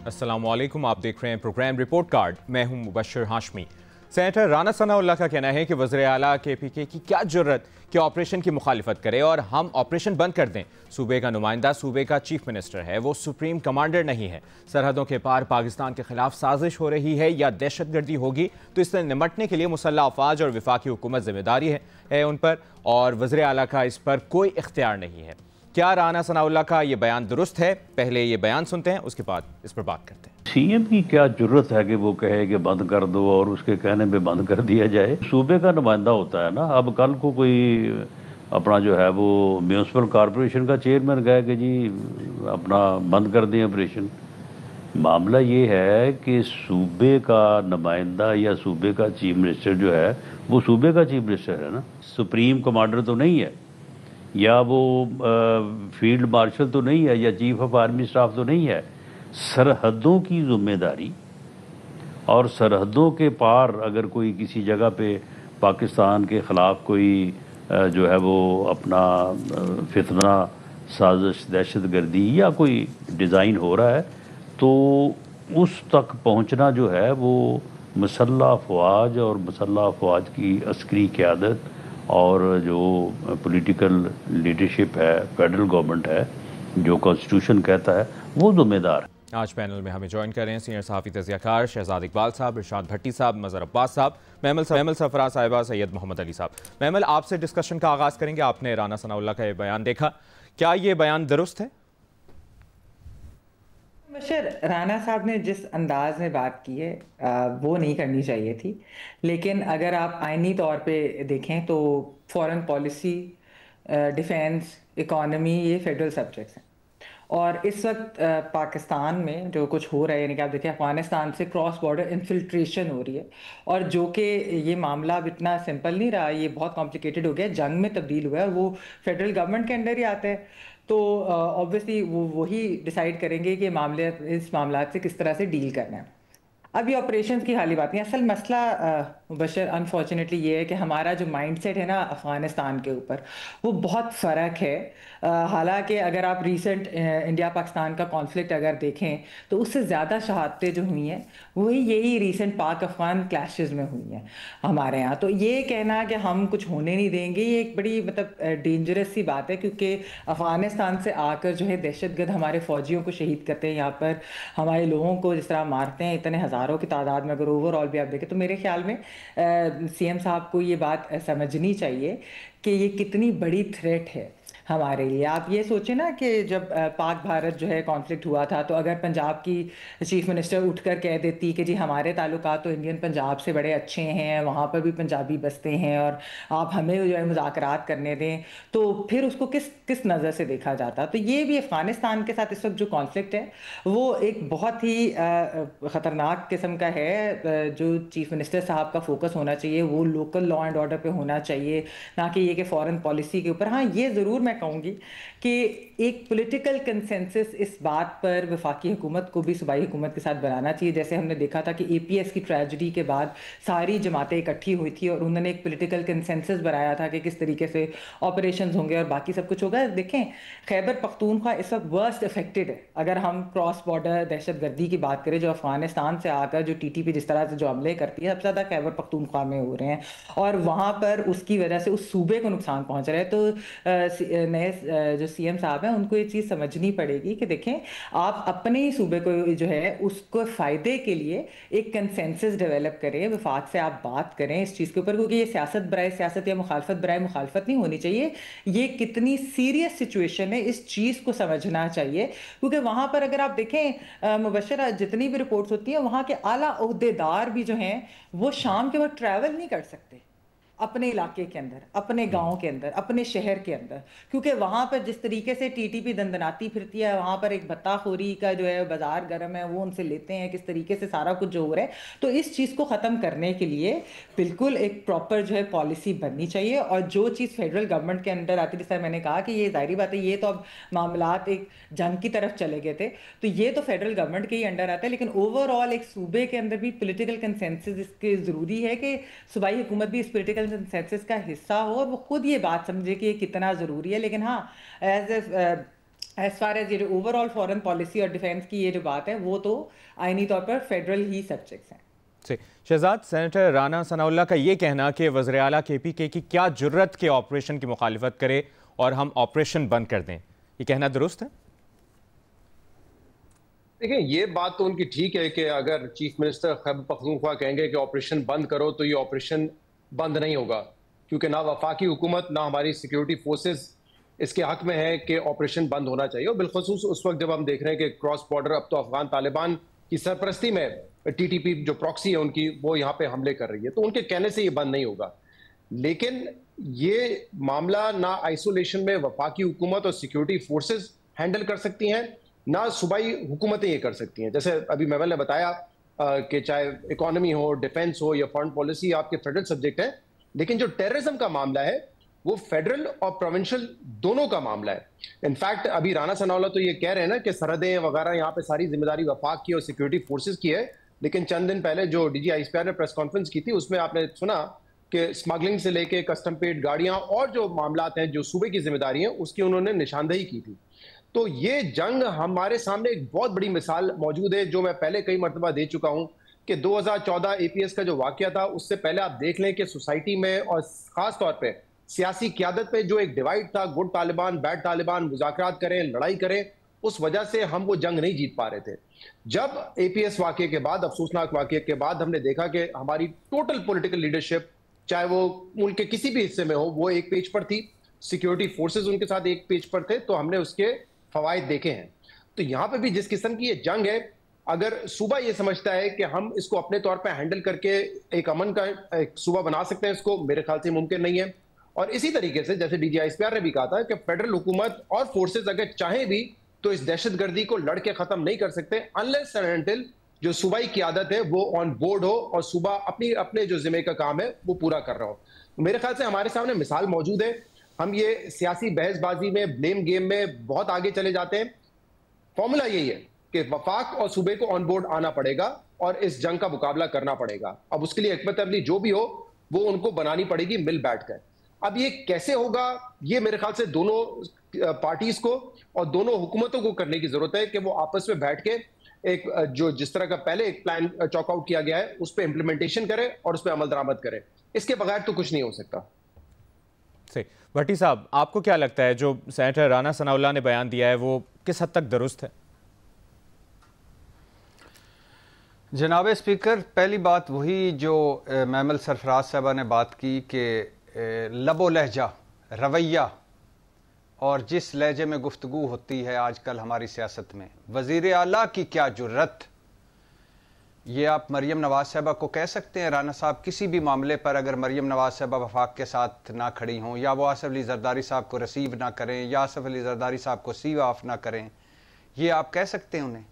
अस्सलामुअलैकुम, आप देख रहे हैं प्रोग्राम रिपोर्ट कार्ड। मैं हूं मुबशर हाशमी। सेनेटर राना सनाउल्लाह का कहना है कि वज़ीर आला KPK की क्या जरूरत कि ऑपरेशन की मुखालिफत करे और हम ऑपरेशन बंद कर दें। सूबे का नुमाइंदा सूबे का चीफ मिनिस्टर है, वो सुप्रीम कमांडर नहीं है। सरहदों के पार पाकिस्तान के खिलाफ साजिश हो रही है या दहशतगर्दी होगी तो इससे निमटने के लिए मुसल्लह अफवाज और वफाकी हुकूमत जिम्मेदारी है उन पर, और वज़ीर आला का इस पर कोई इख्तियार नहीं है। क्या राना सनाउल्लाह का ये बयान दुरुस्त है? पहले ये बयान सुनते हैं, उसके बाद इस पर बात करते हैं। CM की क्या जरूरत है कि वो कहे कि बंद कर दो और उसके कहने पे बंद कर दिया जाए? सूबे का नुमाइंदा होता है ना। अब कल को कोई अपना जो है वो म्यूनसिपल कॉरपोरेशन का चेयरमैन कहे कि जी अपना बंद कर दें ऑपरेशन। मामला ये है कि सूबे का नुमाइंदा या सूबे का चीफ मिनिस्टर जो है वो सूबे का चीफ मिनिस्टर है ना, सुप्रीम कमांडर तो नहीं है, या वो फील्ड मार्शल तो नहीं है, या चीफ ऑफ आर्मी स्टाफ तो नहीं है। सरहदों की जिम्मेदारी और सरहदों के पार अगर कोई किसी जगह पे पाकिस्तान के ख़िलाफ़ कोई जो है वो अपना फितना साजिश दहशतगर्दी या कोई डिज़ाइन हो रहा है तो उस तक पहुंचना जो है वो मुसल्लह अफवाज और मुसल्लह अफवाज की अस्करी क़यादत और जो पॉलिटिकल लीडरशिप है, फेडरल गवर्नमेंट है, जो कॉन्स्टिट्यूशन कहता है, वो जिम्मेदार है। आज पैनल में हमें ज्वाइन कर रहे हैं सीनियर सहाफ़ी तज़कियाकार शहजाद इकबाल साहब, इरशाद भट्टी साहब, मज़हर अब्बास साहब, महमल सफरा साहिबा, सैयद मोहम्मद अली साहब। महमल, आपसे डिस्कशन का आगाज़ करेंगे। आपने राना सनाउल्लाह का ये बयान देखा, क्या ये बयान दुरुस्त है? बशर राना साहब ने जिस अंदाज में बात की है वो नहीं करनी चाहिए थी, लेकिन अगर आप आइनी तौर पे देखें तो फॉरेन पॉलिसी, डिफेंस, इकॉनमी, ये फेडरल सब्जेक्ट्स हैं। और इस वक्त पाकिस्तान में जो कुछ हो रहा है, यानी कि आप देखिए अफगानिस्तान से क्रॉस बॉर्डर इन्फिल्ट्रेशन हो रही है, और जो कि ये मामला अब इतना सिंपल नहीं रहा, ये बहुत कॉम्प्लिकेटेड हो गया, जंग में तब्दील हुआ है, और वो फेडरल गवर्नमेंट के अंडर ही आता है। तो ऑब्वियसली वो वही डिसाइड करेंगे कि इस मामला से किस तरह से डील करना है। अब ये ऑपरेशंस की हाली बात नहीं, असल मसला बशर अनफॉर्चुनेटली ये है कि हमारा जो माइंडसेट है ना अफ़गानिस्तान के ऊपर, वो बहुत फ़र्क है। हालांकि अगर आप रीसेंट इंडिया पाकिस्तान का कॉन्फ्लिक्ट अगर देखें तो उससे ज़्यादा शहादतें जो हुई हैं वही यही रीसेंट पाक अफ़गान क्लैशेस में हुई हैं हमारे यहाँ। तो ये कहना कि हम कुछ होने नहीं देंगे, ये एक बड़ी मतलब डेंजरस सी बात है, क्योंकि अफ़गानिस्तान से आकर जो है दहशतगर्द हमारे फ़ौजियों को शहीद करते हैं, यहाँ पर हमारे लोगों को जिस तरह मारते हैं, इतने हज़ारों की तादाद में अगर ओवरऑल भी आप देखें, तो मेरे ख्याल में CM साहब को ये बात समझनी चाहिए कि ये कितनी बड़ी थ्रेट है हमारे लिए। आप ये सोचें ना कि जब पाक भारत जो है कॉन्फ्लिक्ट हुआ था, तो अगर पंजाब की चीफ मिनिस्टर उठकर कह देती कि जी हमारे ताल्लुकात तो इंडियन पंजाब से बड़े अच्छे हैं, वहाँ पर भी पंजाबी बसते हैं और आप हमें जो है मुज़ाकरात करने दें, तो फिर उसको किस नज़र से देखा जाता। तो ये भी अफ़गानिस्तान के साथ इस वक्त जो कॉन्फ्लिक्ट है वो एक बहुत ही ख़तरनाक किस्म का है। जो चीफ मिनिस्टर साहब का फोकस होना चाहिए वो लोकल लॉ एंड ऑर्डर पे होना चाहिए, ना कि ये कि फॉरेन पॉलिसी के ऊपर। हाँ, ये ज़रूर मैं कहूँगी कि एक पॉलिटिकल कंसेंसस इस बात पर वफाकी हुकूमत को भी सूबाई हुकूमत के साथ बनाना चाहिए। जैसे हमने देखा था कि APS की ट्रेजिडी के बाद सारी जमातें इकट्ठी हुई थी और उन्होंने एक पॉलिटिकल कंसेंसस बनाया था कि किस तरीके से ऑपरेशन होंगे और बाकी सब कुछ होगा। देखें, खैबर पख्तूनख्वा इस वक्त वर्स्ट अफेक्टेड है। अगर हम क्रॉस बॉर्डर दहशतगर्दी की बात करें, जो अफगानिस्तान से आकर जो TTP जिस तरह से जो हमले करती है, सबसे ज़्यादा खैबर पख्तूनख्वा में हो रहे हैं, और वहाँ पर उसकी वजह से उस सूबे को नुकसान पहुँच रहा है। तो नए जो CM साहब हैं उनको ये चीज़ समझनी पड़ेगी कि देखें, आप अपने ही सूबे को जो है उसको फ़ायदे के लिए एक कंसेंसस डेवलप करें, वफाक से आप बात करें इस चीज़ के ऊपर, क्योंकि ये सियासत बराए सियासत या मुखालफत बराए मुखालफत नहीं होनी चाहिए। ये कितनी सीरियस सिचुएशन है, इस चीज़ को समझना चाहिए, क्योंकि वहाँ पर अगर आप देखें मुबशरा जितनी भी रिपोर्ट्स होती हैं, वहाँ के आला ओहदेदार भी जो हैं वो शाम के वक्त ट्रैवल नहीं कर सकते अपने इलाके के अंदर, अपने गांव के अंदर, अपने शहर के अंदर, क्योंकि वहाँ पर जिस तरीके से TTP दंदनाती फिरती है, वहाँ पर एक भत्ताखोरी का जो है बाजार गर्म है, वो उनसे लेते हैं, किस तरीके से सारा कुछ जो हो रहा है। तो इस चीज़ को ख़त्म करने के लिए बिल्कुल एक प्रॉपर जो है पॉलिसी बननी चाहिए, और जो चीज़ फेडरल गवर्नमेंट के अंडर आती है, जैसे मैंने कहा कि ये ज़ाहिर बात है, ये तो अब मामलात एक जंग की तरफ चले गए थे, तो ये तो फेडरल गवर्नमेंट के ही अंडर आता है, लेकिन ओवरऑल एक सूबे के अंदर भी पोलिटिकल कंसेंसस इसके ज़रूरी है कि सूबाई हुकूमत भी इस पोलिटिकल नेशनल कंसेंसस का हिस्सा हो और वो खुद ये बात समझे कि ये कितना ज़रूरी है। लेकिन हाँ, एज फार एज ये जो ओवरऑल फॉरेन पॉलिसी और डिफेंस की ये जो बात है, वो तो आईनी तौर पर फेडरल ही सब्जेक्ट्स हैं। शहजाद, सेनेटर राना सनाउल्लाह का ये कहना कि वज़ीर आला KPK की क्या जुर्रत के ऑपरेशन की मुखालिफत करे और हम ऑपरेशन बंद कर दें, ये कहना दुरुस्त है? देखिए, ये बात तो उनकी ठीक है कि अगर चीफ मिनिस्टर खैबर पख्तूनख्वा कहेंगे कि ऑपरेशन बंद करो, तो ये ऑपरेशन बंद नहीं होगा, क्योंकि ना वफाकी हुकूमत ना हमारी सिक्योरिटी फोर्सेस इसके हक में है कि ऑपरेशन बंद होना चाहिए। और बिलखसूस उस वक्त जब हम देख रहे हैं कि क्रॉस बॉर्डर अब तो अफगान तालिबान की सरपरस्ती में TTP जो प्रॉक्सी है उनकी, वो यहाँ पे हमले कर रही है, तो उनके कहने से ये बंद नहीं होगा। लेकिन ये मामला ना आइसोलेशन में वफाकी हुकूमत और सिक्योरिटी फोर्सेस हैंडल कर सकती हैं, ना सूबाई हुकूमतें ये कर सकती हैं। जैसे अभी महमल ने बताया कि चाहे इकोनॉमी हो, डिफेंस हो या फॉरेन पॉलिसी, आपके फेडरल सब्जेक्ट है, लेकिन जो टेररिज्म का मामला है वो फेडरल और प्रोविंशियल दोनों का मामला है। इनफैक्ट अभी राना सनाउल्लाह तो ये कह रहे हैं ना कि सरहदें वगैरह यहाँ पे सारी जिम्मेदारी वफाक की और सिक्योरिटी फोर्सेस की है, लेकिन चंद दिन पहले जो DG ISPR ने प्रेस कॉन्फ्रेंस की थी, उसमें आपने सुना कि स्मगलिंग से लेके कस्टम पेड गाड़ियां और जो मामला हैं जो सूबे की जिम्मेदारी है, उसकी उन्होंने निशानदेही की थी। तो ये जंग हमारे सामने एक बहुत बड़ी मिसाल मौजूद है, जो मैं पहले कई मरतबा दे चुका हूं कि 2014 APS का जो वाकया था, उससे पहले आप देख लें कि सोसाइटी में और खास तौर पे सियासी क़यादत पे जो एक डिवाइड था, गुड तालिबान बैड तालिबान, मुज़ाकरात करें लड़ाई करें, उस वजह से हम वो जंग नहीं जीत पा रहे थे। जब APS वाकये के बाद, अफसोसनाक वाकये के बाद, हमने देखा कि हमारी टोटल पॉलिटिकल लीडरशिप, चाहे वो मुल्क के किसी भी हिस्से में हो, वो एक पेज पर थी, सिक्योरिटी फोर्सेस उनके साथ एक पेज पर थे, तो हमने उसके फवायद देखे हैं। तो यहाँ पे भी जिस किस्म की ये जंग है, अगर सूबा ये समझता है कि हम इसको अपने तौर पर हैंडल करके एक अमन का एक सूबा बना सकते हैं, इसको मेरे ख्याल से मुमकिन नहीं है। और इसी तरीके से जैसे DG ISPR ने भी कहा था कि फेडरल हुकूमत और फोर्सेस अगर चाहें भी तो इस दहशतगर्दी को लड़के खत्म नहीं कर सकते, अनलेस एंड अनटिल जो सूबाई क़यादत है वो ऑन बोर्ड हो और सूबा अपने जो जिम्मे का काम है वो पूरा कर रहा हो। मेरे ख्याल से हमारे सामने मिसाल मौजूद है। हम ये सियासी बहसबाजी में, ब्लेम गेम में बहुत आगे चले जाते हैं। फॉर्मूला यही है कि वफाक और सूबे को ऑन बोर्ड आना पड़ेगा और इस जंग का मुकाबला करना पड़ेगा। अब उसके लिए हिकमत अमली जो भी हो वो उनको बनानी पड़ेगी मिल बैठकर। अब ये कैसे होगा, ये मेरे ख्याल से दोनों पार्टीज को और दोनों हुकूमतों को करने की जरूरत है कि वो आपस में बैठ के एक जो जिस तरह का पहले एक प्लान चॉक आउट किया गया है उस पर इंप्लीमेंटेशन करें और उस पर अमल दरामद करें। इसके बगैर तो कुछ नहीं हो सकता। सही। भट्टी साहब, आपको क्या लगता है जो सेनेटर राना सनाउल्लाह ने बयान दिया है वो किस हद तक दुरुस्त है? जनाब स्पीकर, पहली बात वही जो महमल सरफराज साहबा ने बात की कि लबो लहजा, रवैया और जिस लहजे में गुफ्तगू होती है आजकल हमारी सियासत में, वज़ीर आला की क्या जुर्रत, ये आप मरियम नवाज साहबा को कह सकते हैं? राना साहब किसी भी मामले पर अगर मरियम नवाज साहबा वफाक के साथ ना खड़ी हों, या वो आसिफ अली जरदारी साहब को रिसीव ना करें, या आसिफ अली जरदारी साहब को सी ऑफ ना करें, ये आप कह सकते हैं उन्हें?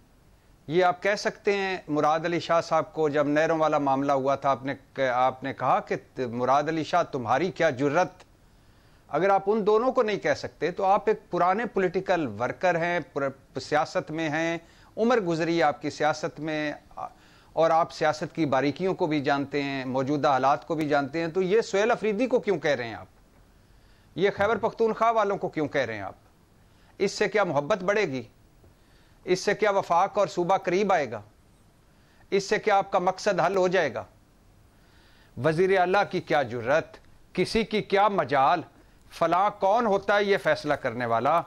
ये आप कह सकते हैं मुराद अली शाह साहब को, जब नहरों वाला मामला हुआ था, आपने कहा कि मुराद अली शाह तुम्हारी क्या जुर्रत? अगर आप उन दोनों को नहीं कह सकते तो आप एक पुराने पॉलिटिकल वर्कर हैं, सियासत में हैं, उम्र गुजरी आपकी सियासत में, और आप सियासत की बारीकियों को भी जानते हैं, मौजूदा हालात को भी जानते हैं। तो ये सुहेल अफरीदी को क्यों कह रहे हैं आप? ये खैबर पख्तूनख्वा वालों को क्यों कह रहे हैं आप? इससे क्या मोहब्बत बढ़ेगी? इससे क्या वफाक और सूबा करीब आएगा? इससे क्या आपका मकसद हल हो जाएगा? वज़ीर आला की क्या जुर्रत, किसी की क्या मजाल, फलां कौन होता है ये फैसला करने वाला,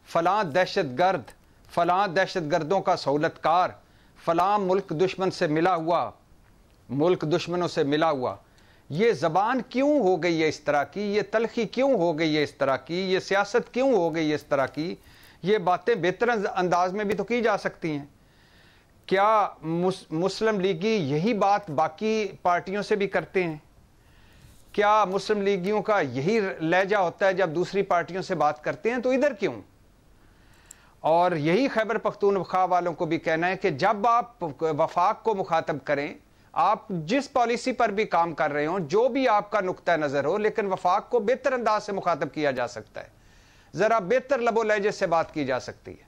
फलां दहशतगर्द, फलां दहशतगर्दों का सहूलतकार, फलां मुल्क दुश्मन से मिला हुआ, मुल्क दुश्मनों से मिला हुआ, ये ज़बान क्यों हो गई है इस तरह की? ये तलखी क्यों हो गई है इस तरह की? ये सियासत क्यों हो गई है इस तरह की? ये बातें बेहतर अंदाज में भी तो की जा सकती हैं। क्या मुस्लिम लीगी यही बात बाकी पार्टियों से भी करते हैं? क्या मुस्लिम लीगियों का यही लहजा होता है जब दूसरी पार्टियों से बात करते हैं? तो इधर क्यों? और यही खैबर पख्तूनख्वा वालों को भी कहना है कि जब आप वफाक को मुखातब करें, आप जिस पॉलिसी पर भी काम कर रहे हो, जो भी आपका नुक्ता नज़र हो, लेकिन वफाक को बेहतर अंदाज से मुखातब किया जा सकता है, ज़रा बेहतर लबो लहजे से बात की जा सकती है।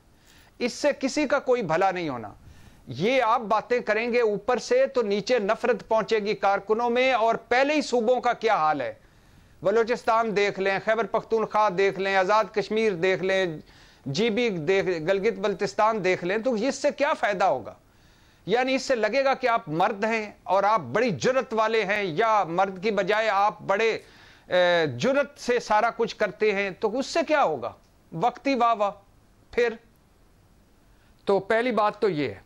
इससे किसी का कोई भला नहीं होना। ये आप बातें करेंगे ऊपर से तो नीचे नफरत पहुंचेगी कारकुनों में। और पहले ही सूबों का क्या हाल है, बलूचिस्तान देख लें, खैबर पख्तूनख्वा देख लें, आज़ाद कश्मीर देख लें, GB गलगित बल्तिस्तान देख लें, तो इससे क्या फ़ायदा होगा? यानी इससे लगेगा कि आप मर्द हैं और आप बड़ी जुर्रत वाले हैं, या मर्द की बजाय आप बड़े जुर्रत से सारा कुछ करते हैं, तो उससे क्या होगा? वक्ती वाह फिर। तो पहली बात तो ये है,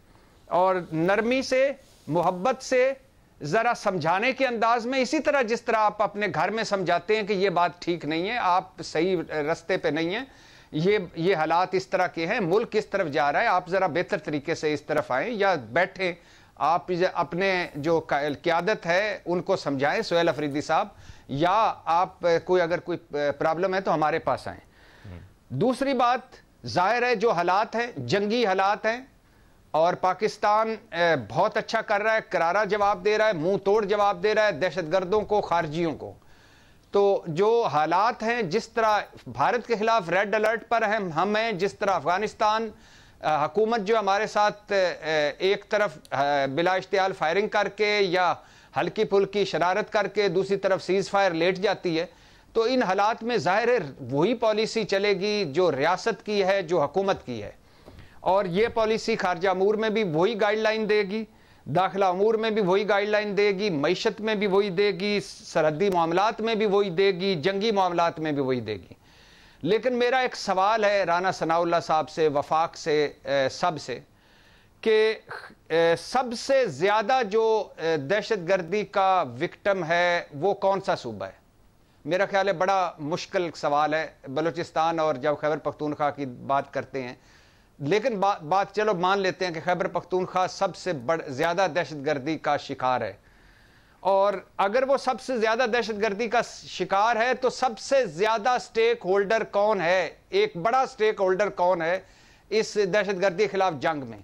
और नरमी से, मोहब्बत से, ज़रा समझाने के अंदाज में, इसी तरह जिस तरह आप अपने घर में समझाते हैं कि ये बात ठीक नहीं है, आप सही रास्ते पे नहीं हैं, ये हालात इस तरह के हैं, मुल्क किस तरफ जा रहा है, आप ज़रा बेहतर तरीके से इस तरफ आएँ या बैठें, आप अपने जो क़यादत है उनको समझाएं, सुहेल अफरीदी साहब, या आप कोई अगर कोई प्रॉब्लम है तो हमारे पास आएँ। दूसरी बात, जाहिर है जो हालात हैं जंगी हालात हैं, और पाकिस्तान बहुत अच्छा कर रहा है, करारा जवाब दे रहा है, मुंह तोड़ जवाब दे रहा है दहशतगर्दों को, खारजियों को। तो जो हालात हैं, जिस तरह भारत के खिलाफ रेड अलर्ट पर हम हैं, जिस तरह अफगानिस्तान हुकूमत जो हमारे साथ एक तरफ बिला इश्तियाल फायरिंग करके या हल्की फुल्की शरारत करके दूसरी तरफ सीज़ फायर लेट जाती है, तो इन हालात में ज़ाहिर है वही पॉलिसी चलेगी जो रियासत की है, जो हुकूमत की है, और ये पॉलिसी खारजा अमूर में भी वही गाइडलाइन देगी, दाखिला अमूर में भी वही गाइडलाइन देगी, मईशत में भी वही देगी, सरहदी मामलात में भी वही देगी, जंगी मामलात में भी वही देगी। लेकिन मेरा एक सवाल है राना सनाउल्लाह साहब से, वफाक से, सब से, कि सबसे ज़्यादा जो दहशतगर्दी का विक्टिम है वो कौन सा सूबा है? मेरा ख्याल है बड़ा मुश्किल सवाल है, बलूचिस्तान और जब खैबर पख्तूनख्वा की बात करते हैं, लेकिन बात चलो मान लेते हैं कि खैबर पख्तूनख्वा सबसे ज़्यादा दहशतगर्दी का शिकार है, और अगर वो सबसे ज़्यादा दहशतगर्दी का शिकार है तो सबसे ज़्यादा स्टेक होल्डर कौन है, एक बड़ा स्टेक होल्डर कौन है इस दहशतगर्दी के खिलाफ जंग में?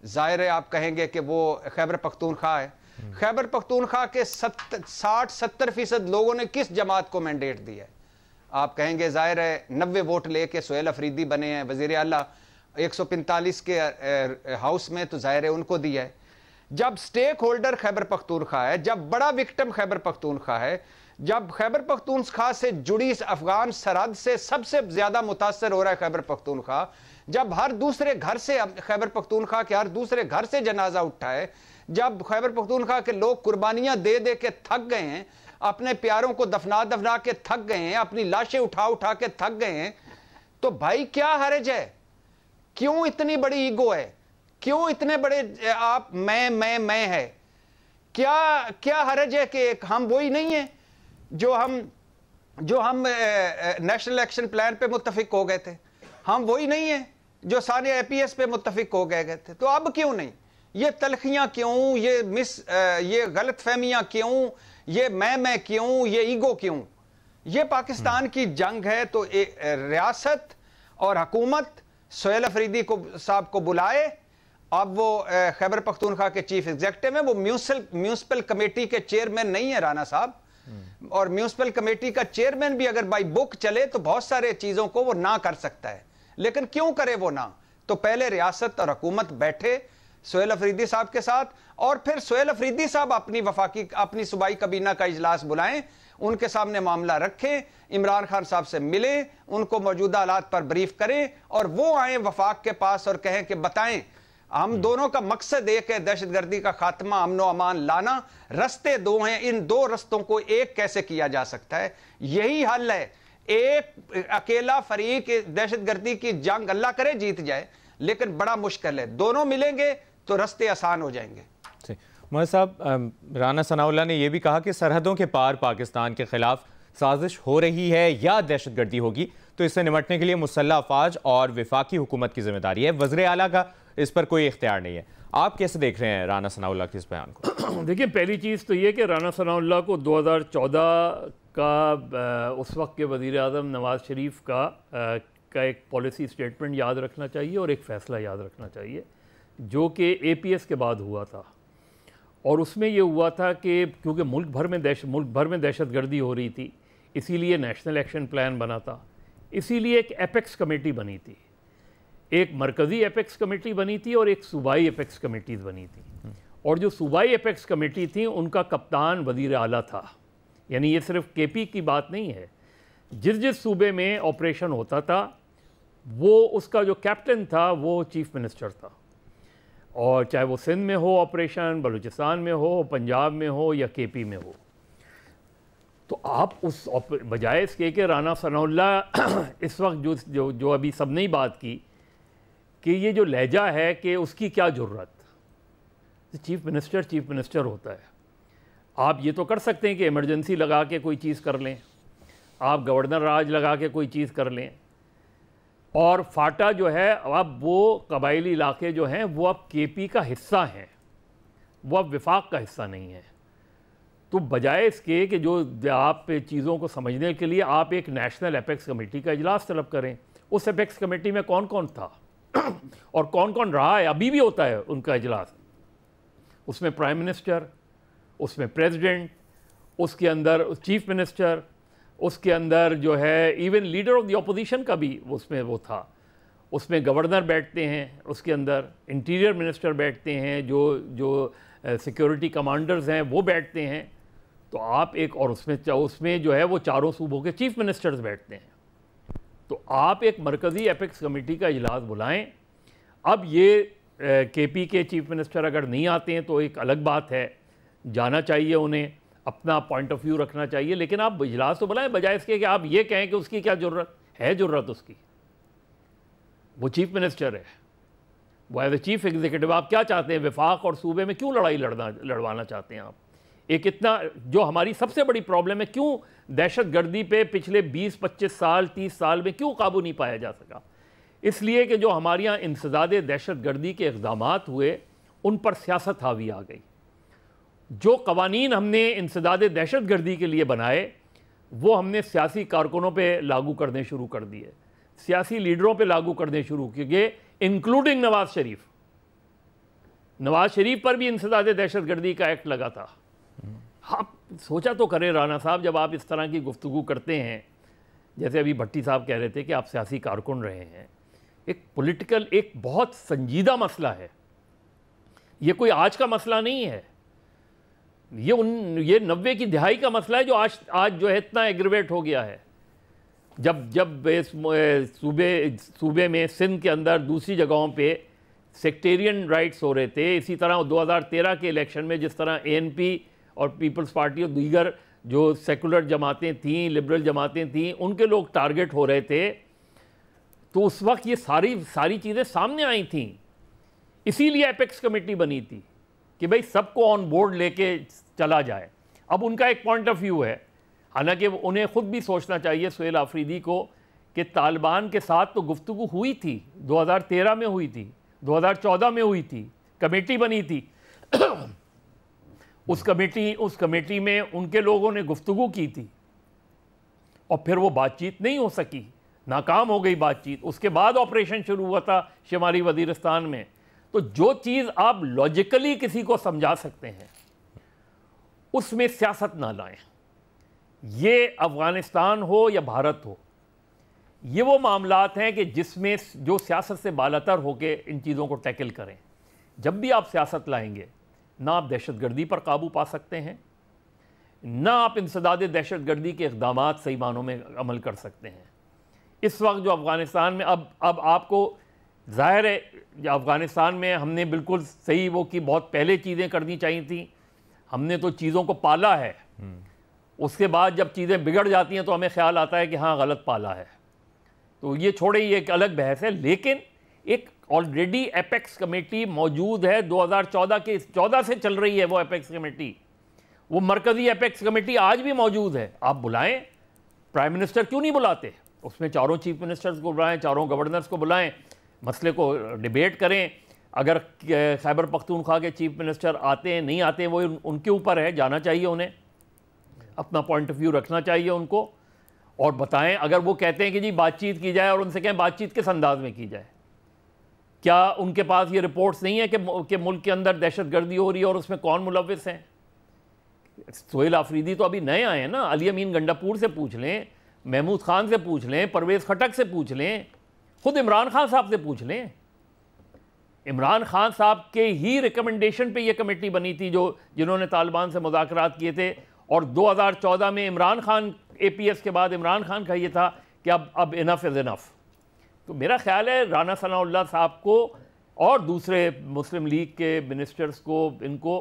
ज़ाहिर है आप कहेंगे कि वो खैबर पख्तूनख्वा है। खैबर पख्तूनख्वा के 60-70% लोगों ने किस जमात को मैंडेट दिया है? आप कहेंगे ज़ाहिर है 90 वोट लेके सुहेल अफरीदी बने हैं वज़ीर आला, 145 के हाउस में, तो ज़ाहिर है उनको दिया है। जब स्टेक होल्डर खैबर पख्तूनख्वा है, जब बड़ा विक्टिम खैबर पख्तूनख्वा है, जब खैबर पख्तूनख्वा से जुड़ी अफगान सरहद से सबसे ज़्यादा मुतासर हो रहा है खैबर पख्तूनख्वा, जब हर दूसरे घर से खैबर पख्तूनख्वा के हर दूसरे घर से जनाजा उठा है, जब खैबर पख्तूनख्वा के लोग कुर्बानियां दे दे के थक गए हैं, अपने प्यारों को दफना के थक गए हैं, अपनी लाशें उठा के थक गए हैं, तो भाई क्या हर्ज है? क्यों इतनी बड़ी ईगो है? क्यों इतने बड़े आप मैं है? क्या हर्ज है कि हम वही नहीं है जो हम नेशनल एक्शन प्लान पे मुत्तफिक हो गए थे? हम वही नहीं है जो सारे APS पे मुत्तफिक हो गए थे? तो अब क्यों नहीं? ये तलखियां क्यों, ये गलत फहमियां क्यों, ये मैं क्यों, ये ईगो क्यों? ये पाकिस्तान की जंग है। तो रियासत और हुकूमत सुहेल अफरीदी साहब को बुलाए। अब वो खैबर पख्तूनख्वा के चीफ एग्जीक्यूटिव है, वो म्यूनिसिपल कमेटी के चेयरमैन नहीं है राना साहब, और म्यूनिसिपल कमेटी का चेयरमैन भी अगर बाई बुक चले तो बहुत सारे चीजों को वो ना कर सकता है, लेकिन क्यों करे वो ना? तो पहले रियासत और हुकूमत बैठे सुहेल अफरीदी साहब के साथ, और फिर सुहेल अफरीदी साहब अपनी सूबाई कबीना का इजलास बुलाएं, उनके सामने मामला रखें, इमरान खान साहब से मिलें, उनको मौजूदा हालात पर ब्रीफ करें, और वो आए वफाक के पास और कहें कि बताएं हम दोनों का मकसद एक है, दहशतगर्दी का खात्मा, अमन व अमान लाना। रस्ते दो हैं, इन दो रस्तों को एक कैसे किया जा सकता है? यही हल है। एक अकेला फरीक दहशतगर्दी की जंग अल्लाह करे जीत जाए, लेकिन बड़ा मुश्किल है। दोनों मिलेंगे तो रस्ते आसान हो जाएंगे। मोहम्मद साहब, राना सनाउल्लाह ने यह भी कहा कि सरहदों के पार पाकिस्तान के खिलाफ साजिश हो रही है या दहशतगर्दी होगी तो इससे निपटने के लिए मुसल्लह अफवाज और वफाकी हुकूमत की जिम्मेदारी है, वज़ीर आला का इस पर कोई इख्तियार नहीं है। आप कैसे देख रहे हैं राना सनाउल्लाह के इस बयान को? देखिए, पहली चीज़ तो ये कि राना सनाउल्लाह को 2014 का उस वक्त के वज़ीर आज़म नवाज़ शरीफ का एक पॉलिसी स्टेटमेंट याद रखना चाहिए और एक फ़ैसला याद रखना चाहिए जो कि APS के बाद हुआ था। और उसमें ये हुआ था कि क्योंकि मुल्क भर में दहशतगर्दी हो रही थी, इसीलिए नेशनल एक्शन प्लान बना था, इसीलिए एक एपेक्स कमेटी बनी थी, एक मरकज़ी एपेक्स कमेटी बनी थी और एक सूबाई एपेक्स कमेटीज़ बनी थी। और जो सूबाई एपेक्स कमेटी थी उनका कप्तान वज़ीर आला था, यानी ये सिर्फ केपी की बात नहीं है, जिस जिस सूबे में ऑपरेशन होता था वो उसका जो कैप्टन था वो चीफ मिनिस्टर था, और चाहे वो सिंध में हो ऑपरेशन, बलूचिस्तान में हो, पंजाब में हो या केपी में हो। तो आप उस बजाय इसके कि राना सनाउल्लाह इस वक्त जो अभी सबने ही बात की कि ये जो लहजा है कि उसकी क्या ज़रूरत, चीफ मिनिस्टर होता है। आप ये तो कर सकते हैं कि इमरजेंसी लगा के कोई चीज़ कर लें, आप गवर्नर राज लगा के कोई चीज़ कर लें, और फाटा जो है अब वो कबायली इलाके जो हैं वो अब केपी का हिस्सा हैं, वो अब विफाक का हिस्सा नहीं है। तो बजाय इसके कि जो आप चीज़ों को समझने के लिए आप एक नेशनल एपेक्स कमेटी का इजलास तलब करें, उस एपेक्स कमेटी में कौन कौन था और कौन कौन रहा है, अभी भी होता है उनका इजलास। उसमें प्राइम मिनिस्टर, उसमें प्रेसिडेंट, उसके अंदर चीफ मिनिस्टर, उसके अंदर जो है even leader of the opposition का भी उसमें वो था, उसमें गवर्नर बैठते हैं, उसके अंदर इंटीरियर मिनिस्टर बैठते हैं, जो सिक्योरिटी कमांडर्स हैं वो बैठते हैं। तो आप एक और उसमें जो है वो चारों सूबों के चीफ मिनिस्टर्स बैठते हैं। तो आप एक मरकज़ी एपेक्स कमेटी का इजलास बुलाएं। अब ये केपी के चीफ मिनिस्टर अगर नहीं आते हैं तो एक अलग बात है, जाना चाहिए उन्हें, अपना पॉइंट ऑफ व्यू रखना चाहिए, लेकिन आप इजलास तो बुलाएं बजाय इसके कि आप ये कहें कि उसकी क्या ज़रूरत उसकी, वो चीफ मिनिस्टर है, वो एज ए चीफ एग्जीक्यूटिव आप क्या चाहते हैं, विफाक और सूबे में क्यों लड़वाना चाहते हैं आप? एक इतना जो हमारी सबसे बड़ी प्रॉब्लम है, क्यों दहशत गर्दी पे पिछले 20-25 साल 30 साल में क्यों काबू नहीं पाया जा सका? इसलिए कि जो हमारे यहाँ इंसदाद दहशत गर्दी के इक़दामात हुए उन पर सियासत हावी आ गई। जो कवानीन हमने इंसदाद दहशत गर्दी के लिए बनाए वो हमने सियासी कारकुनों पे लागू करने शुरू कर दिए, सियासी लीडरों पे लागू करने शुरू किए, इंक्लूडिंग नवाज शरीफ पर भी इंसदाद दहशत गर्दी का एक्ट लगा था। आप सोचा तो करें राना साहब, जब आप इस तरह की गुफ्तगू करते हैं, जैसे अभी भट्टी साहब कह रहे थे कि आप सियासी कारकुन रहे हैं, एक पॉलिटिकल एक बहुत संजीदा मसला है, ये कोई आज का मसला नहीं है, ये 90 की दिहाई का मसला है जो आज जो है इतना एग्रीवेट हो गया है। जब सूबे में सिंध के अंदर दूसरी जगहों पे सेक्टेरियन राइट्स हो रहे थे, इसी तरह 2013 के इलेक्शन में जिस तरह ANP और पीपल्स पार्टी और दीगर जो सेकुलर जमातें थीं, लिबरल जमातें थीं, उनके लोग टारगेट हो रहे थे, तो उस वक्त ये सारी चीज़ें सामने आई थीं। इसीलिए एपेक्स कमेटी बनी थी कि भाई सबको ऑन बोर्ड लेके चला जाए। अब उनका एक पॉइंट ऑफ व्यू है, हालांकि उन्हें खुद भी सोचना चाहिए सुहेल आफरीदी को कि तालिबान के साथ तो गुफ्तगू हुई थी, 2013 में हुई थी, 2014 में हुई थी, कमेटी बनी थी उस कमेटी में उनके लोगों ने गुफ्तगू की थी और फिर वो बातचीत नहीं हो सकी, नाकाम हो गई बातचीत। उसके बाद ऑपरेशन शुरू हुआ था शुमाली वजीरिस्तान में। तो जो चीज़ आप लॉजिकली किसी को समझा सकते हैं उसमें सियासत ना लाएं। ये अफ़गानिस्तान हो या भारत हो, ये वो मामलात हैं कि जिसमें जो सियासत से बालातर होके इन चीज़ों को टैकल करें। जब भी आप सियासत लाएंगे, ना आप दहशतगर्दी पर काबू पा सकते हैं, ना आप इंसदाद दहशतगर्दी के इक़दामात सही मानों में अमल कर सकते हैं। इस वक्त जो अफ़गानिस्तान में अब आपको ज़ाहिर है, अफ़गानिस्तान में हमने बिल्कुल सही वो की बहुत पहले चीज़ें करनी चाहिए थी, हमने तो चीज़ों को पाला है, उसके बाद जब चीज़ें बिगड़ जाती हैं तो हमें ख्याल आता है कि हाँ गलत पाला है। तो ये छोड़े, ये एक अलग बहस है। लेकिन एक ऑलरेडी एपेक्स कमेटी मौजूद है, 2014 से चल रही है वो एपेक्स कमेटी, वो मरकज़ी एपेक्स कमेटी आज भी मौजूद है। आप बुलाएं, प्राइम मिनिस्टर क्यों नहीं बुलाते? उसमें चारों चीफ मिनिस्टर्स को बुलाएं, चारों गवर्नर्स को बुलाएं, मसले को डिबेट करें। अगर खैबर पख्तूनख्वा के चीफ मिनिस्टर आते हैं नहीं आते हैं वो उनके ऊपर है, जाना चाहिए उन्हें, अपना पॉइंट ऑफ व्यू रखना चाहिए उनको, और बताएं। अगर वो कहते हैं कि जी बातचीत की जाए और उनसे कहें बातचीत किस अंदाज में की जाए, क्या उनके पास ये रिपोर्ट्स नहीं है कि मुल्क के अंदर दहशतगर्दी हो रही है और उसमें कौन मुलव्विस हैं? सुहेल आफरीदी तो अभी नए आए हैं ना, अली अमीन गंडापुर से पूछ लें, महमूद खान से पूछ लें, परवेज़ खटक से पूछ लें, खुद इमरान खान साहब से पूछ लें। इमरान खान साहब के ही रिकमेंडेशन पे ये कमेटी बनी थी जिन्होंने तालिबान से मुज़ाकरात किए थे और 2014 में इमरान खान APS के बाद इमरान खान का ये था कि अब इनफ इज़ इनफ। तो मेरा ख्याल है राना सनाउल्लाह साहब को और दूसरे मुस्लिम लीग के मिनिस्टर्स को इनको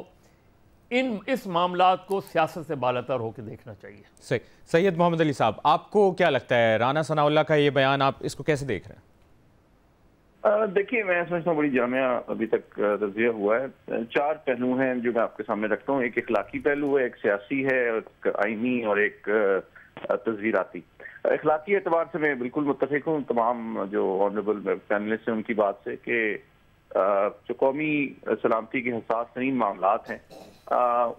इस मामलात को सियासत से बालातर होकर देखना चाहिए। सही। सैयद मोहम्मद अली साहब, आपको क्या लगता है राना सनाउल्लाह का ये बयान, आप इसको कैसे देख रहे हैं? देखिए, मैं समझता हूँ बड़ी जामिया अभी तक तज़किया हुआ है। 4 पहलू हैं जो मैं आपके सामने रखता हूँ। एक इखलाकी पहलू है, एक सियासी है, एक आईनी और एक तस्वीराती। इखलाकी एतबार से मैं बिल्कुल मुत्तफिक हूँ तमाम जो ऑनरेबल पैनलिस्ट हैं उनकी बात से कि जो कौमी सलामती के हसास तरीन मामलात हैं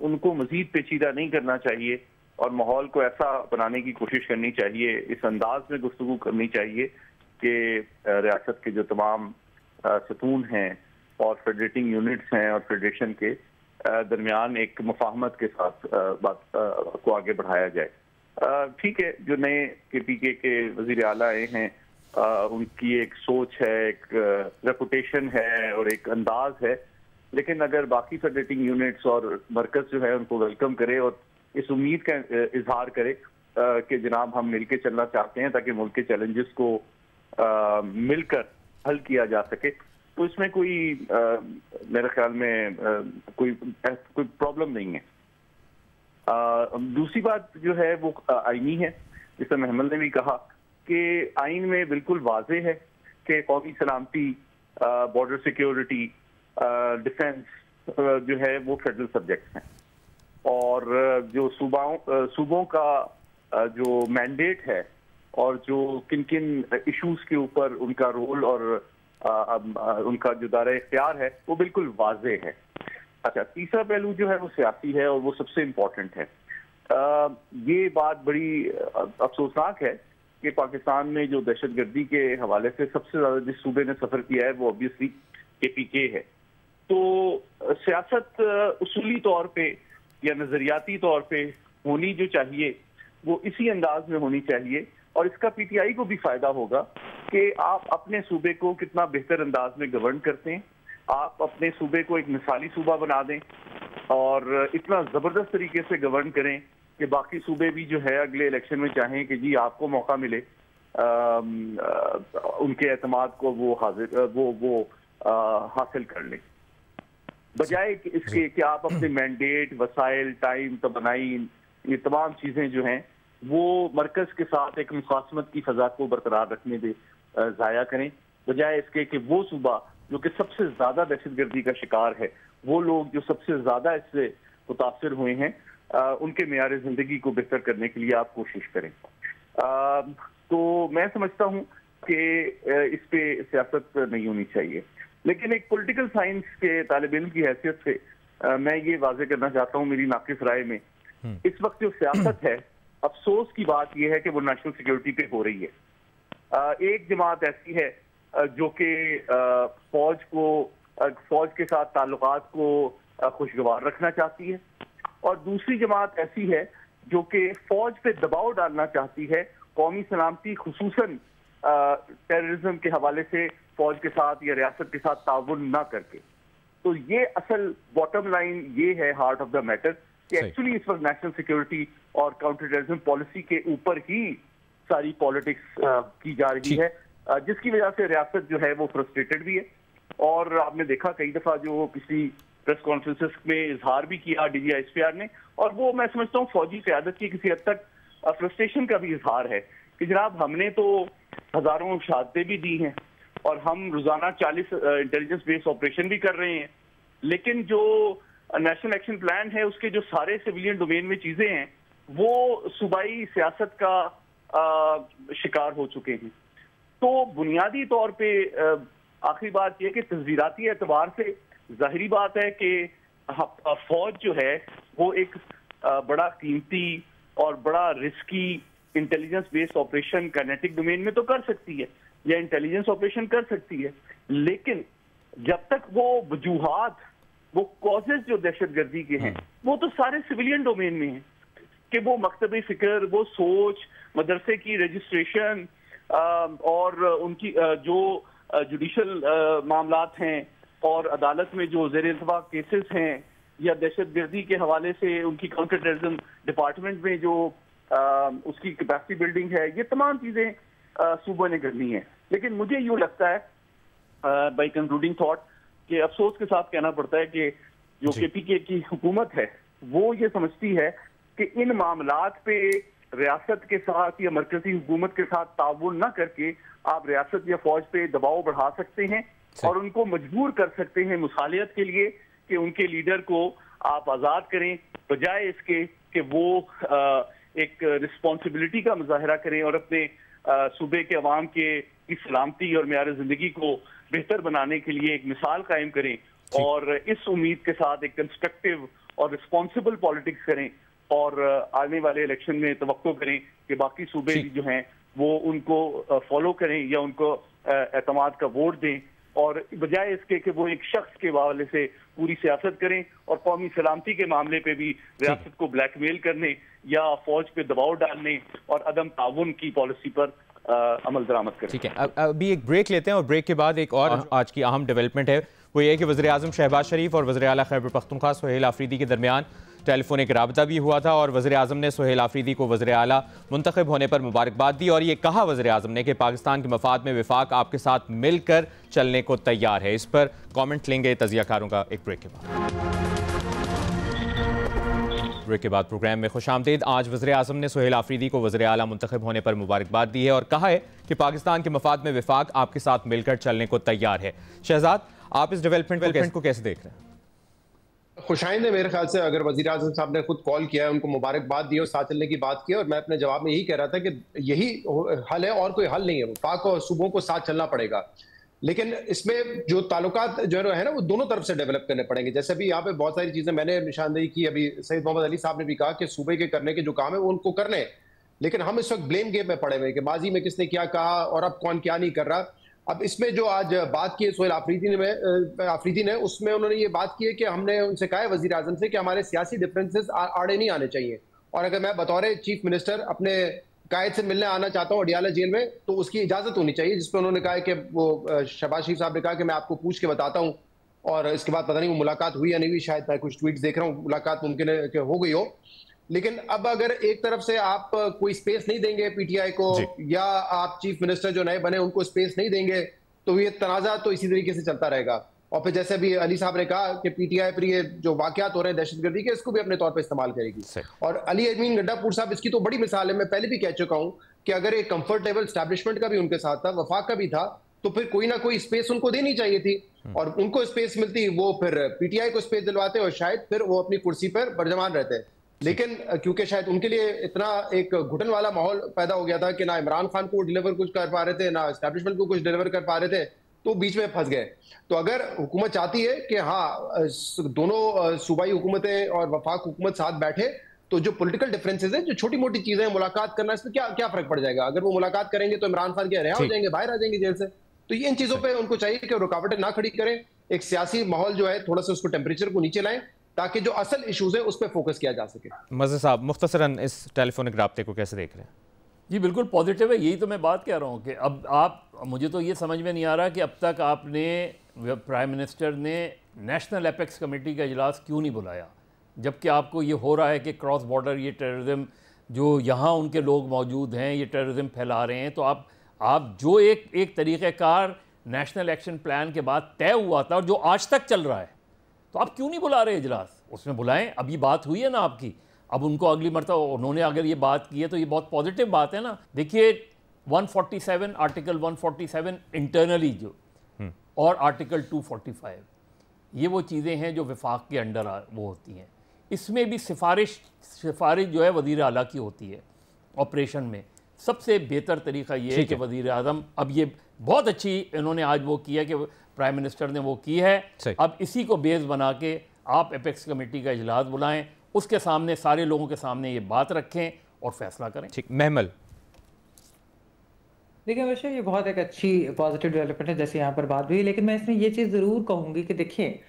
उनको मजीद पेचीदा नहीं करना चाहिए और माहौल को ऐसा बनाने की कोशिश करनी चाहिए, इस अंदाज में गुफ्तगू करनी चाहिए कि रियासत के जो तमाम सतून हैं और फेडरेटिंग यूनिट्स हैं और फेडरेशन के दरमियान एक मुफाहमत के साथ बात को आगे बढ़ाया जाए। ठीक है, जो नए KPK के वजीर आला आए हैं उनकी एक सोच है, एक रेपुटेशन है और एक अंदाज है, लेकिन अगर बाकी फेडरेटिंग यूनिट्स और मरकज जो है उनको वेलकम करे और इस उम्मीद का इजहार करे कि जनाब हम मिलकर चलना चाहते हैं ताकि मुल्क के चैलेंजेस को मिलकर हल किया जा सके, तो इसमें कोई मेरे ख्याल में कोई प्रॉब्लम नहीं है। दूसरी बात जो है वो आईनी है, जिससे महमद ने भी कहा कि आइन में बिल्कुल वाज़ेह है कि कौमी सलामती, बॉर्डर सिक्योरिटी, डिफेंस जो है वो फेडरल सब्जेक्ट्स हैं और जो सूबों का जो मैंडेट है और जो किन किन इश्यूज के ऊपर उनका रोल और उनका जो दायरा इख्तियार है वो बिल्कुल वाज़ेह है। अच्छा, तीसरा पहलू जो है वो सियासी है और वो सबसे इम्पोर्टेंट है। ये बात बड़ी अफसोसनाक है कि पाकिस्तान में जो दहशतगर्दी के हवाले से सबसे ज़्यादा जिस सूबे ने सफ़र किया है वो ऑब्वियसली KPK है। तो सियासत उसूली तौर पे या नज़रियाती तौर पे होनी जो चाहिए वो इसी अंदाज में होनी चाहिए और इसका PTI को भी फ़ायदा होगा कि आप अपने सूबे को कितना बेहतर अंदाज में गवर्न करते हैं, आप अपने सूबे को एक मिसाली सूबा बना दें और इतना ज़बरदस्त तरीके से गवर्न करें कि बाकी सूबे भी जो है अगले इलेक्शन में चाहें कि जी आपको मौका मिले, उनके एतमाद को वो हासिल कर लें, बजाय इसके कि आप अपने मैंडेट, वसाइल, टाइम, तबनाई, ये तमाम चीज़ें जो हैं वो मरकज़ के साथ एक मुखासमत की फ़ज़ा को बरकरार रखने में ज़ाया करें, बजाय इसके कि वो सूबा जो कि सबसे ज़्यादा दहशतगर्दी का शिकार है, वो लोग जो सबसे ज़्यादा इससे मुतासिर हुए हैं, उनके मेयार ज़िंदगी को बेहतर करने के लिए आप कोशिश करें। तो मैं समझता हूँ कि इस पे सियासत नहीं होनी चाहिए, लेकिन एक पॉलिटिकल साइंस के तालिब इल्म की हैसियत से मैं ये वाज़े करना चाहता हूँ मेरी नाक़िस राय में, इस वक्त जो सियासत है, अफसोस की बात यह है कि वो नेशनल सिक्योरिटी पे हो रही है। एक जमात ऐसी है जो कि फौज के साथ ताल्लुकात को खुशगवार रखना चाहती है और दूसरी जमात ऐसी है जो कि फौज पे दबाव डालना चाहती है, कौमी सलामती खुसूसन टेररिज्म के हवाले से फौज के साथ या रियासत के साथ ताउन ना करके। तो ये असल बॉटम लाइन ये है, हार्ट ऑफ द मैटर, कि एक्चुअली इस वक्त नेशनल सिक्योरिटी और काउंटर टेररिज्म पॉलिसी के ऊपर ही सारी पॉलिटिक्स की जा रही है, जिसकी वजह से रियासत जो है वो फ्रस्ट्रेटेड भी है। और आपने देखा कई दफा जो पिछली प्रेस कॉन्फ्रेंसेस में इजहार भी किया DGISPR ने, और वो मैं समझता हूँ फौजी क़यादत की किसी हद तक फ्रस्ट्रेशन का भी इजहार है कि जनाब हमने तो हजारों शहादतें भी दी हैं और हम रोजाना 40 इंटेलिजेंस बेस्ड ऑपरेशन भी कर रहे हैं, लेकिन जो नेशनल एक्शन प्लान है उसके जो सारे सिविलियन डोमेन में चीजें हैं वो सूबाई सियासत का शिकार हो चुके हैं। तो बुनियादी तौर पे आखिरी बात यह कि तस्वीराती एतबार से जाहिरी बात है कि फौज जो है वो एक बड़ा कीमती और बड़ा risky intelligence based operation kinetic domain में तो कर सकती है या इंटेलिजेंस ऑपरेशन कर सकती है, लेकिन जब तक वो वजूहात, वो कॉजेज जो दहशतगर्दी के हैं वो तो सारे सिविलियन डोमेन में हैं कि वो मकतबी फिक्र, वो सोच, मदरसे की रजिस्ट्रेशन और उनकी जो जुडिशल मामलात हैं और अदालत में जो ज़ेर इंतबा केसेस हैं, या दहशतगर्दी के हवाले से उनकी काउंटर टेररिज्म डिपार्टमेंट में जो उसकी कैपेसिटी बिल्डिंग है, ये तमाम चीजें सूबे ने करनी है। लेकिन मुझे यूं लगता है बाई कंक्लूडिंग थॉट कि अफसोस के साथ कहना पड़ता है कि जो KPK की हुकूमत है वो ये समझती है कि इन मामलात पे रियासत के साथ या मरकजी हुकूमत के साथ ताउन न करके आप रियासत या फौज पे दबाव बढ़ा सकते हैं और उनको मजबूर कर सकते हैं मुसालियत के लिए कि उनके लीडर को आप आज़ाद करें, बजाय इसके कि वो एक रिस्पॉन्सिबिलिटी का मुजाहरा करें और अपने सूबे के अवाम की सलामती और मेयार ज़िंदगी को बेहतर बनाने के लिए एक मिसाल कायम करें और इस उम्मीद के साथ एक कंस्ट्रक्टिव और रिस्पॉन्सिबल पॉलिटिक्स करें और आने वाले इलेक्शन में तवक्को करें कि बाकी सूबे जो हैं वो उनको फॉलो करें या उनको एतमाद का वोट दें, और बजाय इसके कि वो एक शख्स के हवाले से पूरी सियासत करें और कौमी सलामती के मामले पे भी रियासत को ब्लैकमेल करने या फौज पे दबाव डालने और अदम ताउन की पॉलिसी पर अमल दरामद करें। ठीक है, अभी एक ब्रेक लेते हैं और ब्रेक के बाद एक और आज की अहम डेवलपमेंट है वो ये है कि वज़ीर-ए-आज़म शहबाज शरीफ और वज़ीर-ए-आला खैबर पख्तूनख्वा सुहेल आफरीदी के दरमियान टेलीफोनिक राबता भी हुआ था और वज़ीर-ए-आज़म ने सुहेल आफरीदी को वज़ीर-ए-आला मुंतखब होने पर मुबारकबाद दी और ये कहा वज़ीर-ए-आज़म ने कि पाकिस्तान के मफाद में विफाक आपके साथ मिलकर चलने को तैयार है। इस पर कॉमेंट लेंगे तजियाकारों का एक ब्रेक के बाद। ब्रेक के बाद प्रोग्राम में खुशामदीद। आज वज़ीर-ए-आज़म ने सुहेल आफरीदी को वज़ीर-ए-आला मुंतखब होने पर मुबारकबाद दी है और कहा है कि पाकिस्तान के मफाद में विफाक आपके साथ मिलकर चलने को तैयार है। शहजाद, आप इस डेवलपमेंट को कैसे देख रहे हैं? खुशाइंद है मेरे ख्याल से, अगर वज़ीर-ए-आज़म साहब ने खुद कॉल किया है, उनको मुबारकबाद दी और साथ चलने की बात की, और मैं अपने जवाब में यही कह रहा था कि यही हल है और कोई हल नहीं है। पाक और सूबों को साथ चलना पड़ेगा, लेकिन इसमें जो ताल्लुकात जो है ना वो दोनों तरफ से डेवलप करने पड़ेंगे। जैसे अभी यहाँ पे बहुत सारी चीजें मैंने निशानदेही की, अभी सैयद मोहम्मद अली साहब ने भी कहा कि सूबे के करने के जो काम है वो उनको करने, लेकिन हम इस वक्त ब्लेम गेम में पड़े हुए कि माजी में किसने क्या कहा और अब कौन क्या नहीं कर रहा। अब इसमें जो आज बात की है सुहेल आफरीदी ने, उसमें उन्होंने ये बात की है कि हमने उनसे कहा है वज़ीर आज़म से कि हमारे सियासी डिफरेंसेस आड़े नहीं आने चाहिए, और अगर मैं बतौर चीफ मिनिस्टर अपने कायद से मिलने आना चाहता हूँ अडियाला जेल में तो उसकी इजाजत होनी चाहिए। जिसपे उन्होंने कहा है कि वो शहबाज शरीफ साहब ने कहा कि मैं आपको पूछ के बताता हूँ, और इसके बाद पता नहीं वो मुलाकात हुई या नहीं हुई, शायद मैं कुछ ट्वीट देख रहा हूँ मुलाकात मुमकिन है कि हो गई हो। लेकिन अब अगर एक तरफ से आप कोई स्पेस नहीं देंगे पीटीआई को, या आप चीफ मिनिस्टर जो नए बने उनको स्पेस नहीं देंगे, तो ये तनाज़ा तो इसी तरीके से चलता रहेगा। और फिर जैसे अभी अली साहब ने कहा कि पीटीआई पर ये जो वाकयात हो रहे हैं दहशतगर्दी के, इसको भी अपने तौर पर इस्तेमाल करेगी। और अली अमीन गड्ढापुर साहब इसकी तो बड़ी मिसाल है। मैं पहले भी कह चुका हूं कि अगर एक कंफर्टेबल एस्टैब्लिशमेंट का भी उनके साथ था, वफाक का भी था, तो फिर कोई ना कोई स्पेस उनको देनी चाहिए थी, और उनको स्पेस मिलती, वो फिर पीटीआई को स्पेस दिलवाते और शायद फिर वो अपनी कुर्सी पर बरजमान रहते। लेकिन क्योंकि शायद उनके लिए इतना एक घुटन वाला माहौल पैदा हो गया था कि ना इमरान खान को डिलीवर कुछ कर पा रहे थे, ना एस्टैब्लिशमेंट को कुछ डिलीवर कर पा रहे थे, तो बीच में फंस गए। तो अगर हुकूमत चाहती है कि हाँ दोनों सूबाई हुकूमतें और वफाक हुकूमत साथ बैठे, तो जो पॉलिटिकल डिफरेंसेस हैं, जो छोटी मोटी चीजें हैं, मुलाकात करना, इसमें क्या फर्क पड़ जाएगा? अगर वो मुलाकात करेंगे तो इमरान खान के रिहा हो जाएंगे, बाहर आ जाएंगे जेल से। तो ये इन चीजों पे उनको चाहिए कि रुकावटें ना खड़ी करें, एक सियासी माहौल जो है थोड़ा सा उसको टेम्परेचर को नीचे लाएं, ताकि जो असल इशूज है उस पर फोकस किया जा सके। मज़े साहब, मुख्तसरन इस टेलीफोनिक राब्ते को कैसे देख रहे हैं? जी बिल्कुल पॉजिटिव है, यही तो मैं बात कह रहा हूँ कि अब आप, मुझे तो ये समझ में नहीं आ रहा कि अब तक आपने, प्राइम मिनिस्टर ने नेशनल एपेक्स कमेटी का इजलास क्यों नहीं बुलाया, जबकि आपको ये हो रहा है कि क्रॉस बॉर्डर ये टेररिज्म, जो यहाँ उनके लोग मौजूद हैं, ये टेररिज्म फैला रहे हैं। तो आप जो एक तरीक़ेकार नेशनल एक्शन प्लान के बाद तय हुआ था और जो आज तक चल रहा है, तो आप क्यों नहीं बुला रहे इजलास? उसमें बुलाएं। अभी बात हुई है ना आपकी, अब उनको अगली मरतबा उन्होंने अगर ये बात की है तो ये बहुत पॉजिटिव बात है ना। देखिए 147 आर्टिकल 147 इंटरनली जो, और आर्टिकल 245, ये वो चीज़ें हैं जो विफाक के अंडर वो होती हैं। इसमें भी सिफारिश जो है वज़ीर आला की होती है ऑपरेशन में। सबसे बेहतर तरीका ये है कि वज़ीर आज़म, अब ये बहुत अच्छी इन्होंने आज वो किया कि प्राइम मिनिस्टर ने वो की है, अब इसी को बेस बना के आप एपेक्स कमेटी का इजलास बुलाएं, उसके सामने, सारे लोगों के सामने ये बात रखें और फैसला करें। ठीक, महमल। देखिए वैसे ये बहुत एक अच्छी पॉजिटिव डेवलपमेंट है जैसे यहाँ पर बात हुई, लेकिन मैं इसमें ये चीज़ ज़रूर कहूँगी कि देखिए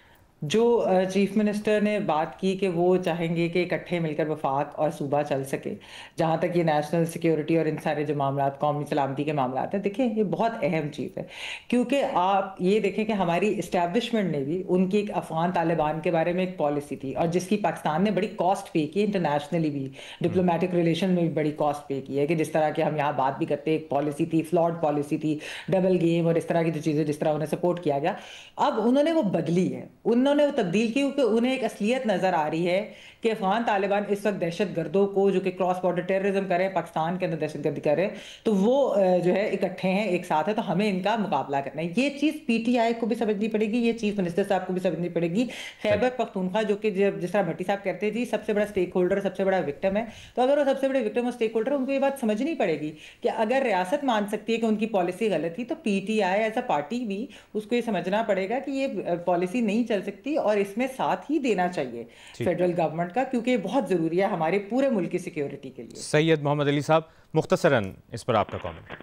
जो चीफ मिनिस्टर ने बात की कि वो चाहेंगे कि इकट्ठे मिलकर वफाक और सूबा चल सके, जहाँ तक ये नेशनल सिक्योरिटी और इन सारे जो मामलात, कौमी सलामती के मामलात हैं, देखिए ये बहुत अहम चीज़ है। क्योंकि आप ये देखें कि हमारी इस्टेब्लिशमेंट ने भी उनकी एक अफगान तालिबान के बारे में एक पॉलिसी थी, और जिसकी पाकिस्तान ने बड़ी कॉस्ट पे की, इंटरनेशनली भी डिप्लोमेटिक रिलेशन में भी बड़ी कॉस्ट पे की है, कि जिस तरह की हम यहाँ बात भी करते हैं, एक पॉलिसी थी, फ्लॉड पॉलिसी थी, डबल गेम और इस तरह की जो चीज़ें, जिस तरह उन्हें सपोर्ट किया गया, अब उन्होंने वो बदली है, उन्होंने वो तब्दील की, क्योंकि उन्हें एक असलियत नज़र आ रही है कि अफगान तालिबान इस वक्त दहशत गर्दों को, जो कि क्रॉस बॉर्डर टेररिज्म कर रहे हैं, पाकिस्तान के अंदर दहशत गर्दी कर रहे हैं, तो वो जो है इकट्ठे हैं, एक साथ है, तो हमें इनका मुकाबला करना है। ये चीज़ पीटीआई को भी समझनी पड़ेगी, ये चीफ मिनिस्टर साहब को भी समझनी पड़ेगी। खैबर पख्तूनख्वा, जो कि जिस तरह भट्टी साहब कहते हैं जी सबसे बड़ा स्टेक होल्डर, सबसे बड़ा विक्टिम है, तो अगर वो सबसे बड़े विक्टिम और स्टेक होल्डर, उनको ये बात समझनी पड़ेगी कि अगर रियासत मान सकती है कि उनकी पॉलिसी गलत थी, तो पीटीआई एज अ पार्टी भी उसको ये समझना पड़ेगा कि ये पॉलिसी नहीं चल सकती, और इसमें साथ ही देना चाहिए फेडरल गवर्नमेंट का, क्योंकि बहुत ज़रूरी है हमारे पूरे मुल्क की सिक्योरिटी के लिए। सैयद मोहम्मद अली साहब, मुख्तसरन इस पर आपका कमेंट।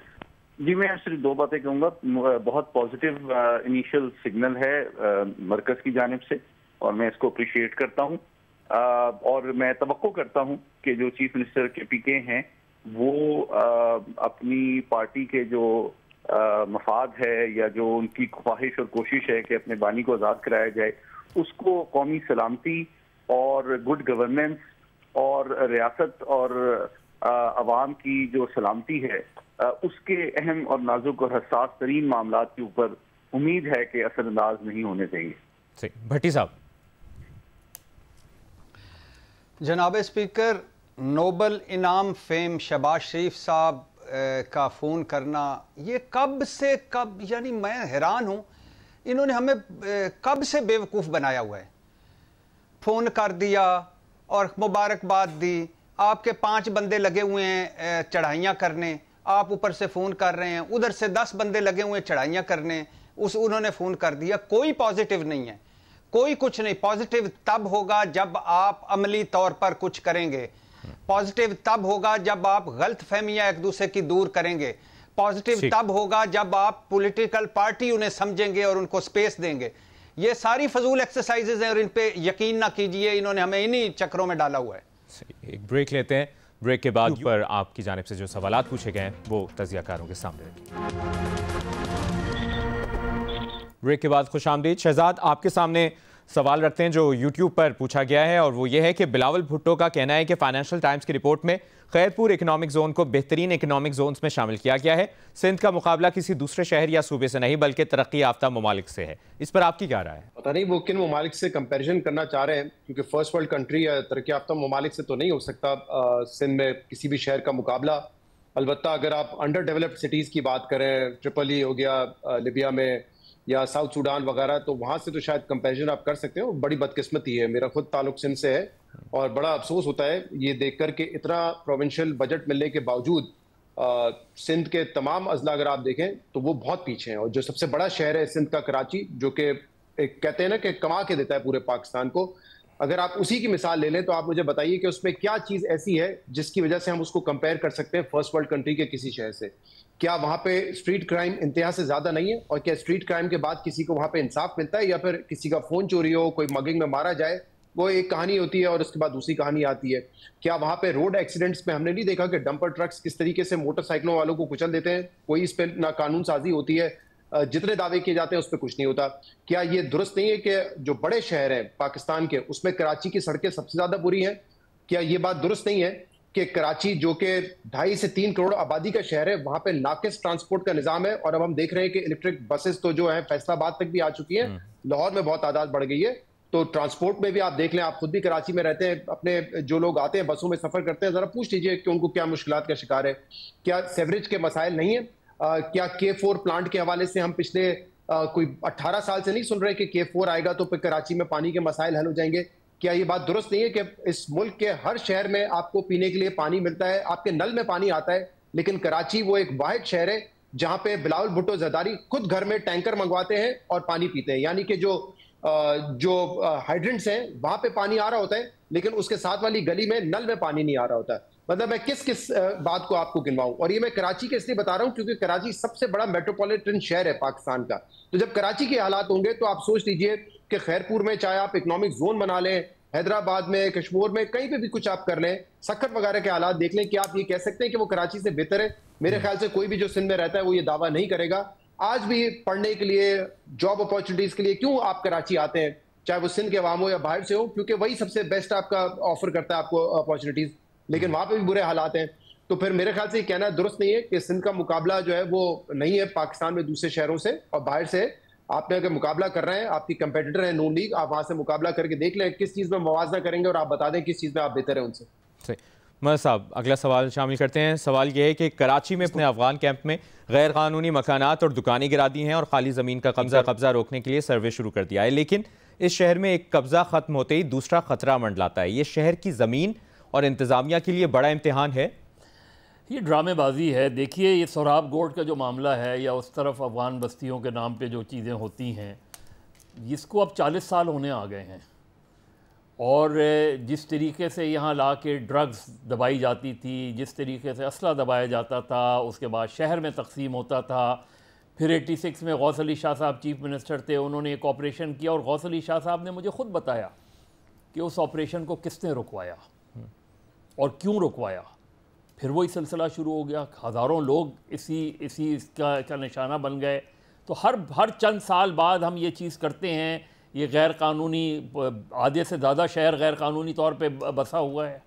जी, मैं सिर्फ दो बातें कहूँगा। बहुत पॉजिटिव इनिशियल सिग्नल है मरकज़ की जानिब से, और मैं इसको अप्रिशिएट करता हूँ, और मैं तवक्को करता हूँ कि जो चीफ मिनिस्टर के पीके हैं वो अपनी पार्टी के जो मफाद है, या जो उनकी ख्वाहिश और कोशिश है कि अपने बानी को आज़ाद कराया जाए, उसको कौमी सलामती और गुड गवर्नेंस और रियासत और अवाम की जो सलामती है, उसके अहम और नाजुक और हसास तरीन मामलात के ऊपर उम्मीद है कि असरअंदाज नहीं होने चाहिए। भट्टी साहब। जनाब स्पीकर, नोबल इनाम फेम शहबाज शरीफ साहब का फ़ोन करना, ये कब से कब, यानी मैं हैरान हूँ, इन्होंने हमें कब से बेवकूफ़ बनाया हुआ है। फ़ोन कर दिया और मुबारकबाद दी, आपके 5 बंदे लगे हुए हैं चढ़ाइयाँ करने, आप ऊपर से फ़ोन कर रहे हैं, उधर से 10 बंदे लगे हुए हैं चढ़ाइयाँ करने, उन्होंने फ़ोन कर दिया। कोई पॉजिटिव नहीं है, कोई कुछ नहीं। पॉजिटिव तब होगा जब आप अमली तौर पर कुछ करेंगे, पॉजिटिव तब होगा जब आप गलत फहमियाँ एक दूसरे की दूर करेंगे, पॉजिटिव तब होगा जब आप पॉलिटिकल पार्टी उन्हें समझेंगे और उनको स्पेस देंगे। ये सारी फजूल एक्सरसाइजेज हैं और इन पे यकीन ना कीजिए, इन्होंने हमें इन्हीं चक्रों में डाला हुआ है। एक ब्रेक लेते हैं, ब्रेक के बाद पर आपकी जानिब से जो सवालात पूछे गए हैं वो तजियाकारों के सामने रखें। ब्रेक के बाद खुशामदीद। शहजाद, आपके सामने सवाल रखते हैं जो यूट्यूब पर पूछा गया है, और वो ये है कि बिलावल भुट्टो का कहना है कि फाइनेंशियल टाइम्स की रिपोर्ट में खैरपुर इकोनॉमिक जोन को बेहतरीन इकोनॉमिक जोन्स में शामिल किया गया है। सिंध का मुकाबला किसी दूसरे शहर या सूबे से नहीं बल्कि तरक्की याफ्ता ममालिक से है। इस पर आपकी क्या राय है? पता नहीं वो किन ममालिक से कंपैरिजन करना चाह रहे हैं, क्योंकि फर्स्ट वर्ल्ड कंट्री या तरक्की याफ्ता ममालिक से तो नहीं हो सकता सिंध में किसी भी शहर का मुकाबला। अलबत्ता अगर आप अंडर डेवलप्ड सिटीज़ की बात करें, ट्रिपली हो गया लिबिया में, या साउथ सूडान वगैरह, तो वहाँ से तो शायद कंपैरिजन आप कर सकते हो। बड़ी बदकिस्मती है, मेरा खुद ताल्लुक सिंध से है, और बड़ा अफसोस होता है ये देखकर के इतना प्रोविंशियल बजट मिलने के बावजूद सिंध के तमाम अजला अगर आप देखें तो वो बहुत पीछे हैं। और जो सबसे बड़ा शहर है सिंध का, कराची, जो कि एक कहते हैं ना कि कमा के देता है पूरे पाकिस्तान को, अगर आप उसी की मिसाल ले लें तो आप मुझे बताइए कि उसमें क्या चीज़ ऐसी है जिसकी वजह से हम उसको कंपेयर कर सकते हैं फर्स्ट वर्ल्ड कंट्री के किसी शहर से। क्या वहाँ पे स्ट्रीट क्राइम इंतहा से ज़्यादा नहीं है? और क्या स्ट्रीट क्राइम के बाद किसी को वहाँ पे इंसाफ मिलता है, या फिर किसी का फ़ोन चोरी हो, कोई मगिंग में मारा जाए, वो एक कहानी होती है और उसके बाद दूसरी कहानी आती है? क्या वहाँ पे रोड एक्सीडेंट्स में हमने नहीं देखा कि डंपर ट्रक्स किस तरीके से मोटरसाइकिलों वालों को कुचल देते हैं? कोई इस पर ना कानून साजी होती है, जितने दावे किए जाते हैं उस पर कुछ नहीं होता। क्या ये दुरुस्त नहीं है कि जो बड़े शहर हैं पाकिस्तान के, उसमें कराची की सड़कें सबसे ज़्यादा बुरी हैं? क्या ये बात दुरुस्त नहीं है कि कराची, जो कि 2.5 से 3 करोड़ आबादी का शहर है, वहाँ पे नाकिस ट्रांसपोर्ट का निज़ाम है, और अब हम देख रहे हैं कि इलेक्ट्रिक बसेस तो जो है फैसलाबाद तक भी आ चुकी हैं, लाहौर में बहुत तादाद बढ़ गई है। तो ट्रांसपोर्ट में भी आप देख लें, आप खुद भी कराची में रहते हैं, अपने जो लोग आते हैं बसों में सफ़र करते हैं, ज़रा पूछ लीजिए कि उनको क्या मुश्किलात का शिकार है। क्या सेवरेज के मसाइल नहीं है? क्या K4 प्लांट के हवाले से हम पिछले कोई 18 साल से नहीं सुन रहे कि K4 आएगा तो फिर कराची में पानी के मसाइल हल हो जाएंगे? क्या ये बात दुरुस्त नहीं है कि इस मुल्क के हर शहर में आपको पीने के लिए पानी मिलता है, आपके नल में पानी आता है, लेकिन कराची वो एक वाहिद शहर है जहां पे बिलावल भुट्टो जरदारी खुद घर में टैंकर मंगवाते हैं और पानी पीते हैं। यानी कि जो हाइड्रेंट्स हैं वहां पे पानी आ रहा होता है, लेकिन उसके साथ वाली गली में नल में पानी नहीं आ रहा होता। मतलब मैं किस किस बात को आपको गिनवाऊं? और ये मैं कराची के इसलिए बता रहा हूं क्योंकि कराची सबसे बड़ा मेट्रोपॉलिटन शहर है पाकिस्तान का। तो जब कराची के हालात होंगे तो आप सोच लीजिए कि खैरपुर में चाहे आप इकोनॉमिक जोन बना लें, हैदराबाद में, कश्मीर में, कहीं पे भी कुछ आप कर लें, सक्खर वगैरह के हालात देख लें, कि आप ये कह सकते हैं कि वो कराची से बेहतर है? मेरे ख्याल से कोई भी जो सिंध में रहता है वो ये दावा नहीं करेगा। आज भी पढ़ने के लिए, जॉब अपॉर्चुनिटीज के लिए क्यों आप कराची आते हैं, चाहे वो सिंध के अवाम हो या बाहर से हो, क्योंकि वही सबसे बेस्ट आपका ऑफर करता है आपको अपॉर्चुनिटीज। लेकिन वहां पे भी बुरे हालात हैं। तो फिर मेरे ख्याल से ये कहना दुरुस्त नहीं है कि सिंध का मुकाबला जो है वो नहीं है पाकिस्तान में दूसरे शहरों से और बाहर से। आपने अगर मुकाबला कर रहे हैं, आपकी कंपेटिटर है नून लीग, आप वहां से मुकाबला करके देख लें किस चीज में मुवाजना करेंगे और आप बता दें किस चीज में आप बेहतर है उनसे। सही। मदद साहब, अगला सवाल शामिल करते हैं। सवाल यह है कि कराची में अपने अफगान कैंप में गैर कानूनी मकानात और दुकानें गिरा दी हैं और खाली ज़मीन का कब्जा रोकने के लिए सर्वे शुरू कर दिया है, लेकिन इस शहर में एक कब्जा ख़त्म होते ही दूसरा ख़तरा मंडलाता है। ये शहर की ज़मीन और इंतज़ामिया के लिए बड़ा इम्तिहान है। ये ड्रामेबाजी है। देखिए, ये सोहराब गोट का जो मामला है या उस तरफ अफगान बस्तियों के नाम पे जो चीज़ें होती हैं, इसको अब 40 साल होने आ गए हैं। और जिस तरीके से यहाँ ला के ड्रग्स दबाई जाती थी, जिस तरीके से असला दबाया जाता था, उसके बाद शहर में तकसीम होता था। फिर 86 में गौस अली शाह साहब चीफ मिनिस्टर थे, उन्होंने एक ऑपरेशन किया और गौस अली शाह साहब ने मुझे ख़ुद बताया कि उस ऑपरेशन को किसने रुकवाया और क्यों रुकवाया। फिर वही सिलसिला शुरू हो गया, हज़ारों लोग इसका निशाना बन गए। तो हर चंद साल बाद हम ये चीज़ करते हैं। ये गैर कानूनी, आधे से ज़्यादा शहर गैर कानूनी तौर पे बसा हुआ है।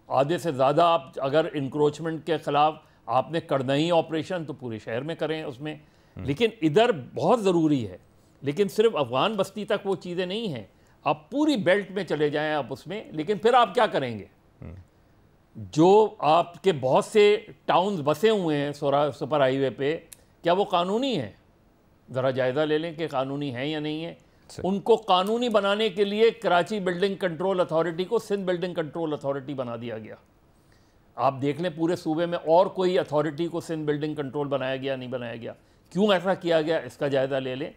आधे से ज़्यादा आप अगर इंक्रोचमेंट के ख़िलाफ़ आपने करना ही ऑपरेशन तो पूरे शहर में करें उसमें। लेकिन इधर बहुत ज़रूरी है, लेकिन सिर्फ अफ़गान बस्ती तक वो चीज़ें नहीं हैं। आप पूरी बेल्ट में चले जाएं आप उसमें, लेकिन फिर आप क्या करेंगे? जो आपके बहुत से टाउन्स बसे हुए हैं सुपर हाईवे पे, क्या वो कानूनी हैं? ज़रा जायज़ा ले लें कि कानूनी हैं या नहीं है। उनको कानूनी बनाने के लिए कराची बिल्डिंग कंट्रोल अथॉरिटी को सिंध बिल्डिंग कंट्रोल अथॉरिटी बना दिया गया। आप देख लें पूरे सूबे में और कोई अथॉरिटी को सिंध बिल्डिंग कंट्रोल बनाया गया, नहीं बनाया गया। क्यों ऐसा किया गया, इसका जायज़ा ले लें।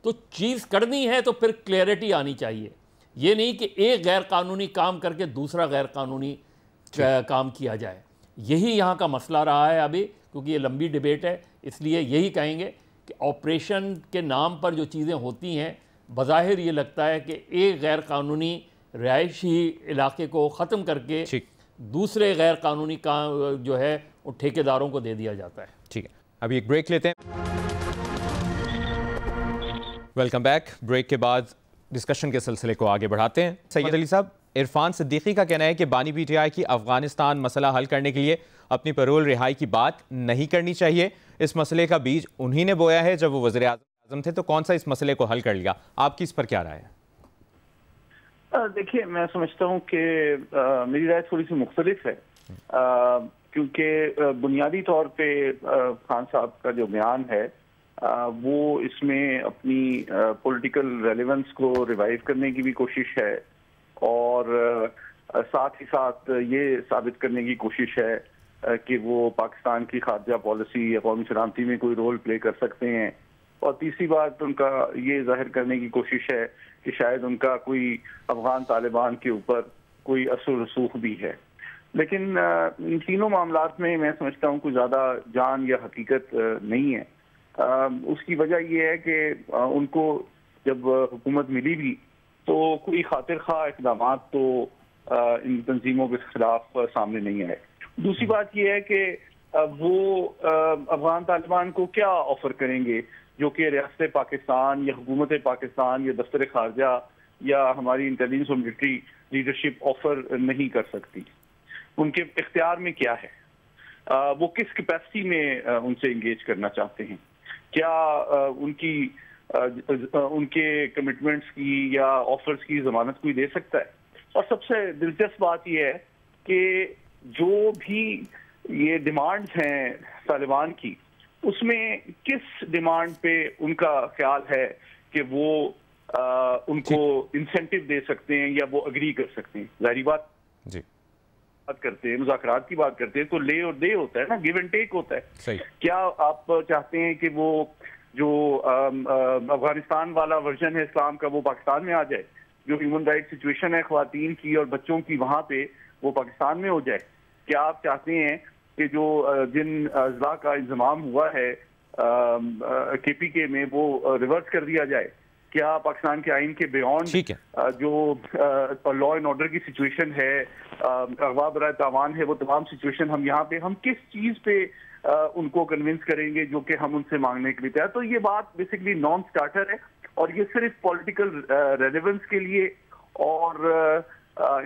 तो चीज़ करनी है तो फिर क्लैरिटी आनी चाहिए। ये नहीं कि एक गैर कानूनी काम करके दूसरा गैर कानूनी काम किया जाए। यही यहाँ का मसला रहा है अभी, क्योंकि ये लंबी डिबेट है। इसलिए यही कहेंगे कि ऑपरेशन के नाम पर जो चीज़ें होती हैं, बज़ाहिर ये लगता है कि एक गैर कानूनी रिहायशी इलाके को ख़त्म करके दूसरे गैर कानूनी काम जो है वो ठेकेदारों को दे दिया जाता है। ठीक है, अभी एक ब्रेक लेते हैं। Welcome back. ब्रेक के बाद डिस्कशन के सिलसिले को आगे बढ़ाते हैं। सैयद अली साहब, इरफान सिद्दीकी का कहना है कि बानी पीटीआई की अफगानिस्तान मसला हल करने के लिए अपनी पैरोल रिहाई की बात नहीं करनी चाहिए। इस मसले का बीज उन्हीं ने बोया है जब वो वज़ीर आज़म थे, तो कौन सा इस मसले को हल कर लिया? आपकी इस पर क्या राय है? देखिए, मैं समझता हूँ कि मेरी राय थोड़ी सी मुख्तलिफ है, क्योंकि बुनियादी तौर पे खान साहब का जो बयान है वो इसमें अपनी पॉलिटिकल रेलेवेंस को रिवाइव करने की भी कोशिश है और साथ ही साथ ये साबित करने की कोशिश है कि वो पाकिस्तान की खारजा पॉलिसी या कौमी सलामती में कोई रोल प्ले कर सकते हैं। और तीसरी बात उनका ये जाहिर करने की कोशिश है कि शायद उनका कोई अफगान तालिबान के ऊपर कोई असर रसूख भी है। लेकिन इन तीनों मामलात में मैं समझता हूँ कोई ज़्यादा जान या हकीकत नहीं है। उसकी वजह यह है कि उनको जब हुकूमत मिली भी तो कोई खातिर खा इक़दाम तो इन तंजीमों के खिलाफ सामने नहीं आए। दूसरी बात यह है कि वो अफगान तालिबान को क्या ऑफर करेंगे जो कि रियासत पाकिस्तान या हुकूमत पाकिस्तान या दफ्तर खारजा या हमारी इंटेलिजेंस और मिलिट्री लीडरशिप ऑफर नहीं कर सकती। उनके इख्तियार में क्या है, वो किस कैपेसिटी में उनसे इंगेज करना चाहते हैं, क्या उनके कमिटमेंट्स की या ऑफर्स की जमानत कोई दे सकता है। और सबसे दिलचस्प बात यह है कि जो भी ये डिमांड्स हैं तालिबान की, उसमें किस डिमांड पे उनका ख्याल है कि वो उनको इंसेंटिव दे सकते हैं या वो अग्री कर सकते हैं। जाहिर बात करते हैं, मुज़ाकरात की बात करते हैं तो ले और दे होता है ना, गिव एंड टेक होता है। सही। क्या आप चाहते हैं कि वो जो अफगानिस्तान वाला वर्जन है इस्लाम का वो पाकिस्तान में आ जाए, जो ह्यूमन राइट सिचुएशन है ख्वातीन की और बच्चों की वहाँ पे, वो पाकिस्तान में हो जाए? क्या आप चाहते हैं कि जो जिन अज़ला का इंतजाम हुआ है KPK में वो रिवर्स कर दिया जाए? क्या पाकिस्तान के आइन के बियॉन्ड जो लॉ एंड ऑर्डर की सिचुएशन है, अगवा बराए तावान है, वो तमाम सिचुएशन हम किस चीज पे उनको कन्विंस करेंगे जो कि हम उनसे मांगने के लिए तैयार। तो ये बात बेसिकली नॉन स्टार्टर है और ये सिर्फ पॉलिटिकल रेलेवेंस के लिए और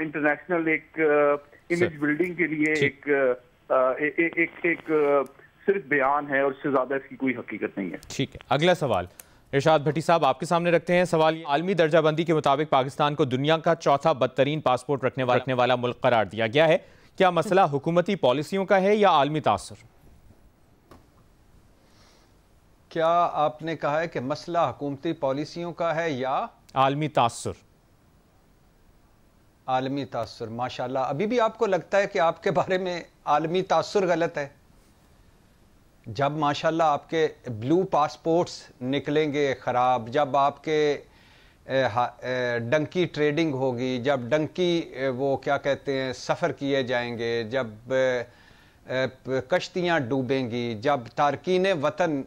इंटरनेशनल एक इमेज बिल्डिंग के लिए एक सिर्फ बयान है और इससे ज्यादा इसकी कोई हकीकत नहीं है। ठीक है, अगला सवाल इरशाद भट्टी साहब आपके सामने रखते हैं। सवाल, आलमी दर्जाबंदी के मुताबिक पाकिस्तान को दुनिया का चौथा बदतरीन पासपोर्ट रखने वाला मुल्क करार दिया गया है। क्या मसला हुकूमती पॉलिसियों का है या आलमी तासुर? क्या आपने कहा है कि मसला हुकूमती पॉलिसियों का है या आलमी तासुर? आलमी तासुर। माशाल्लाह, अभी भी आपको लगता है कि आपके बारे में आलमी तासुर गलत है? जब माशाल्लाह आपके ब्लू पासपोर्ट्स निकलेंगे ख़राब, जब आपके डंकी ट्रेडिंग होगी, जब डंकी वो क्या कहते हैं सफ़र किए जाएंगे, जब कश्तियाँ डूबेंगी, जब तारकीन वतन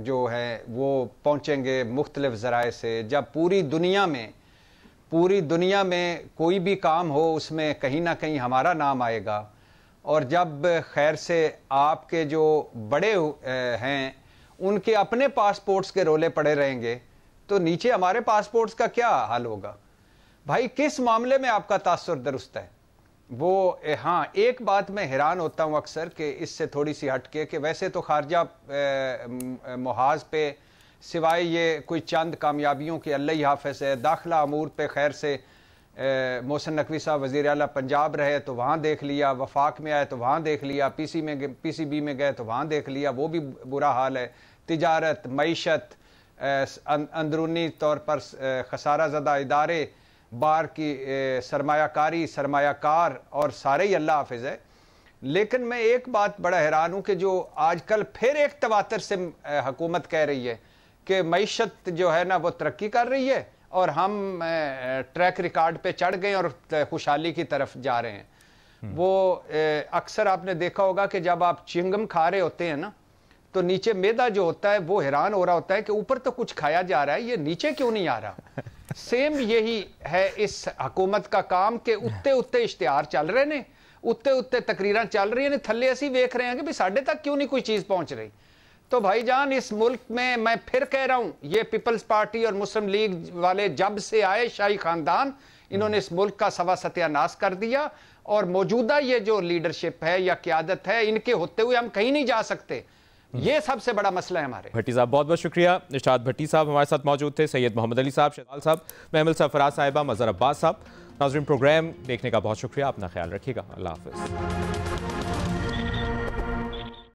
जो हैं वो पहुँचेंगे मुख्तलिफ ज़राए से, जब पूरी दुनिया में कोई भी काम हो उसमें कहीं ना कहीं हमारा नाम आएगा, और जब खैर से आपके जो बड़े हैं उनके अपने पासपोर्ट्स के रोले पड़े रहेंगे, तो नीचे हमारे पासपोर्ट्स का क्या हाल होगा? भाई किस मामले में आपका तासुर दुरुस्त है? वो हाँ, एक बात मैं हैरान होता हूँ अक्सर कि इससे थोड़ी सी हटके कि वैसे तो खारजा मुहाज पे सिवाय ये कोई चंद कामयाबियों के अल्लाह ही हाफ़िज़ है, दाखिला अमूर पे खैर से मोहसिन नकवी साहब वज़ीर आला पंजाब रहे तो वहाँ देख लिया, वफाक में आए तो वहाँ देख लिया, PCB में गए तो वहाँ देख लिया, वो भी बुरा हाल है। तिजारत, मईशत, अंदरूनी तौर पर खसारा ज़दा इदारे, बार की सरमायाकारी, सरमायाकार और सारे ही अल्लाह हाफिज़ है। लेकिन मैं एक बात बड़ा हैरान हूँ कि जो आजकल फिर एक तवातर से हुकूमत कह रही है कि मईशत जो है ना वो तरक्की कर रही है और हम ट्रैक रिकॉर्ड पे चढ़ गए और खुशहाली की तरफ जा रहे हैं। वो अक्सर आपने देखा होगा कि जब आप चिंगम खा रहे होते हैं ना तो नीचे मैदा जो होता है वो हैरान हो रहा होता है कि ऊपर तो कुछ खाया जा रहा है, ये नीचे क्यों नहीं आ रहा। सेम यही है इस हुकूमत का काम कि उत्ते उत्ते इश्तिहार चल रहे ने, उत्ते उत्ते तकरीरां चल रही ने, थल्ले असी वेख रहे हैं कि भी साढ़े तक क्यों नहीं कोई चीज़ पहुंच रही। तो भाईजान इस मुल्क में मैं फिर कह रहा हूँ, ये पीपल्स पार्टी और मुस्लिम लीग वाले जब से आए शाही खानदान, इन्होंने इस मुल्क का सवा सत्यानाश कर दिया और मौजूदा ये जो लीडरशिप है या क़यादत है, इनके होते हुए हम कहीं नहीं जा सकते। ये सबसे बड़ा मसला है हमारे। भट्टी साहब बहुत बहुत शुक्रिया। इरशाद भट्टी साहब हमारे साथ मौजूद थे, सैयद मोहम्मद अली साहब, शहजाल साहब, महमल सरफराज साहिबा, मज़हर अब्बास साहब। नाज़रीन, प्रोग्राम देखने का बहुत शुक्रिया, अपना ख्याल रखिएगा, अल्लाह हाफ़िज़।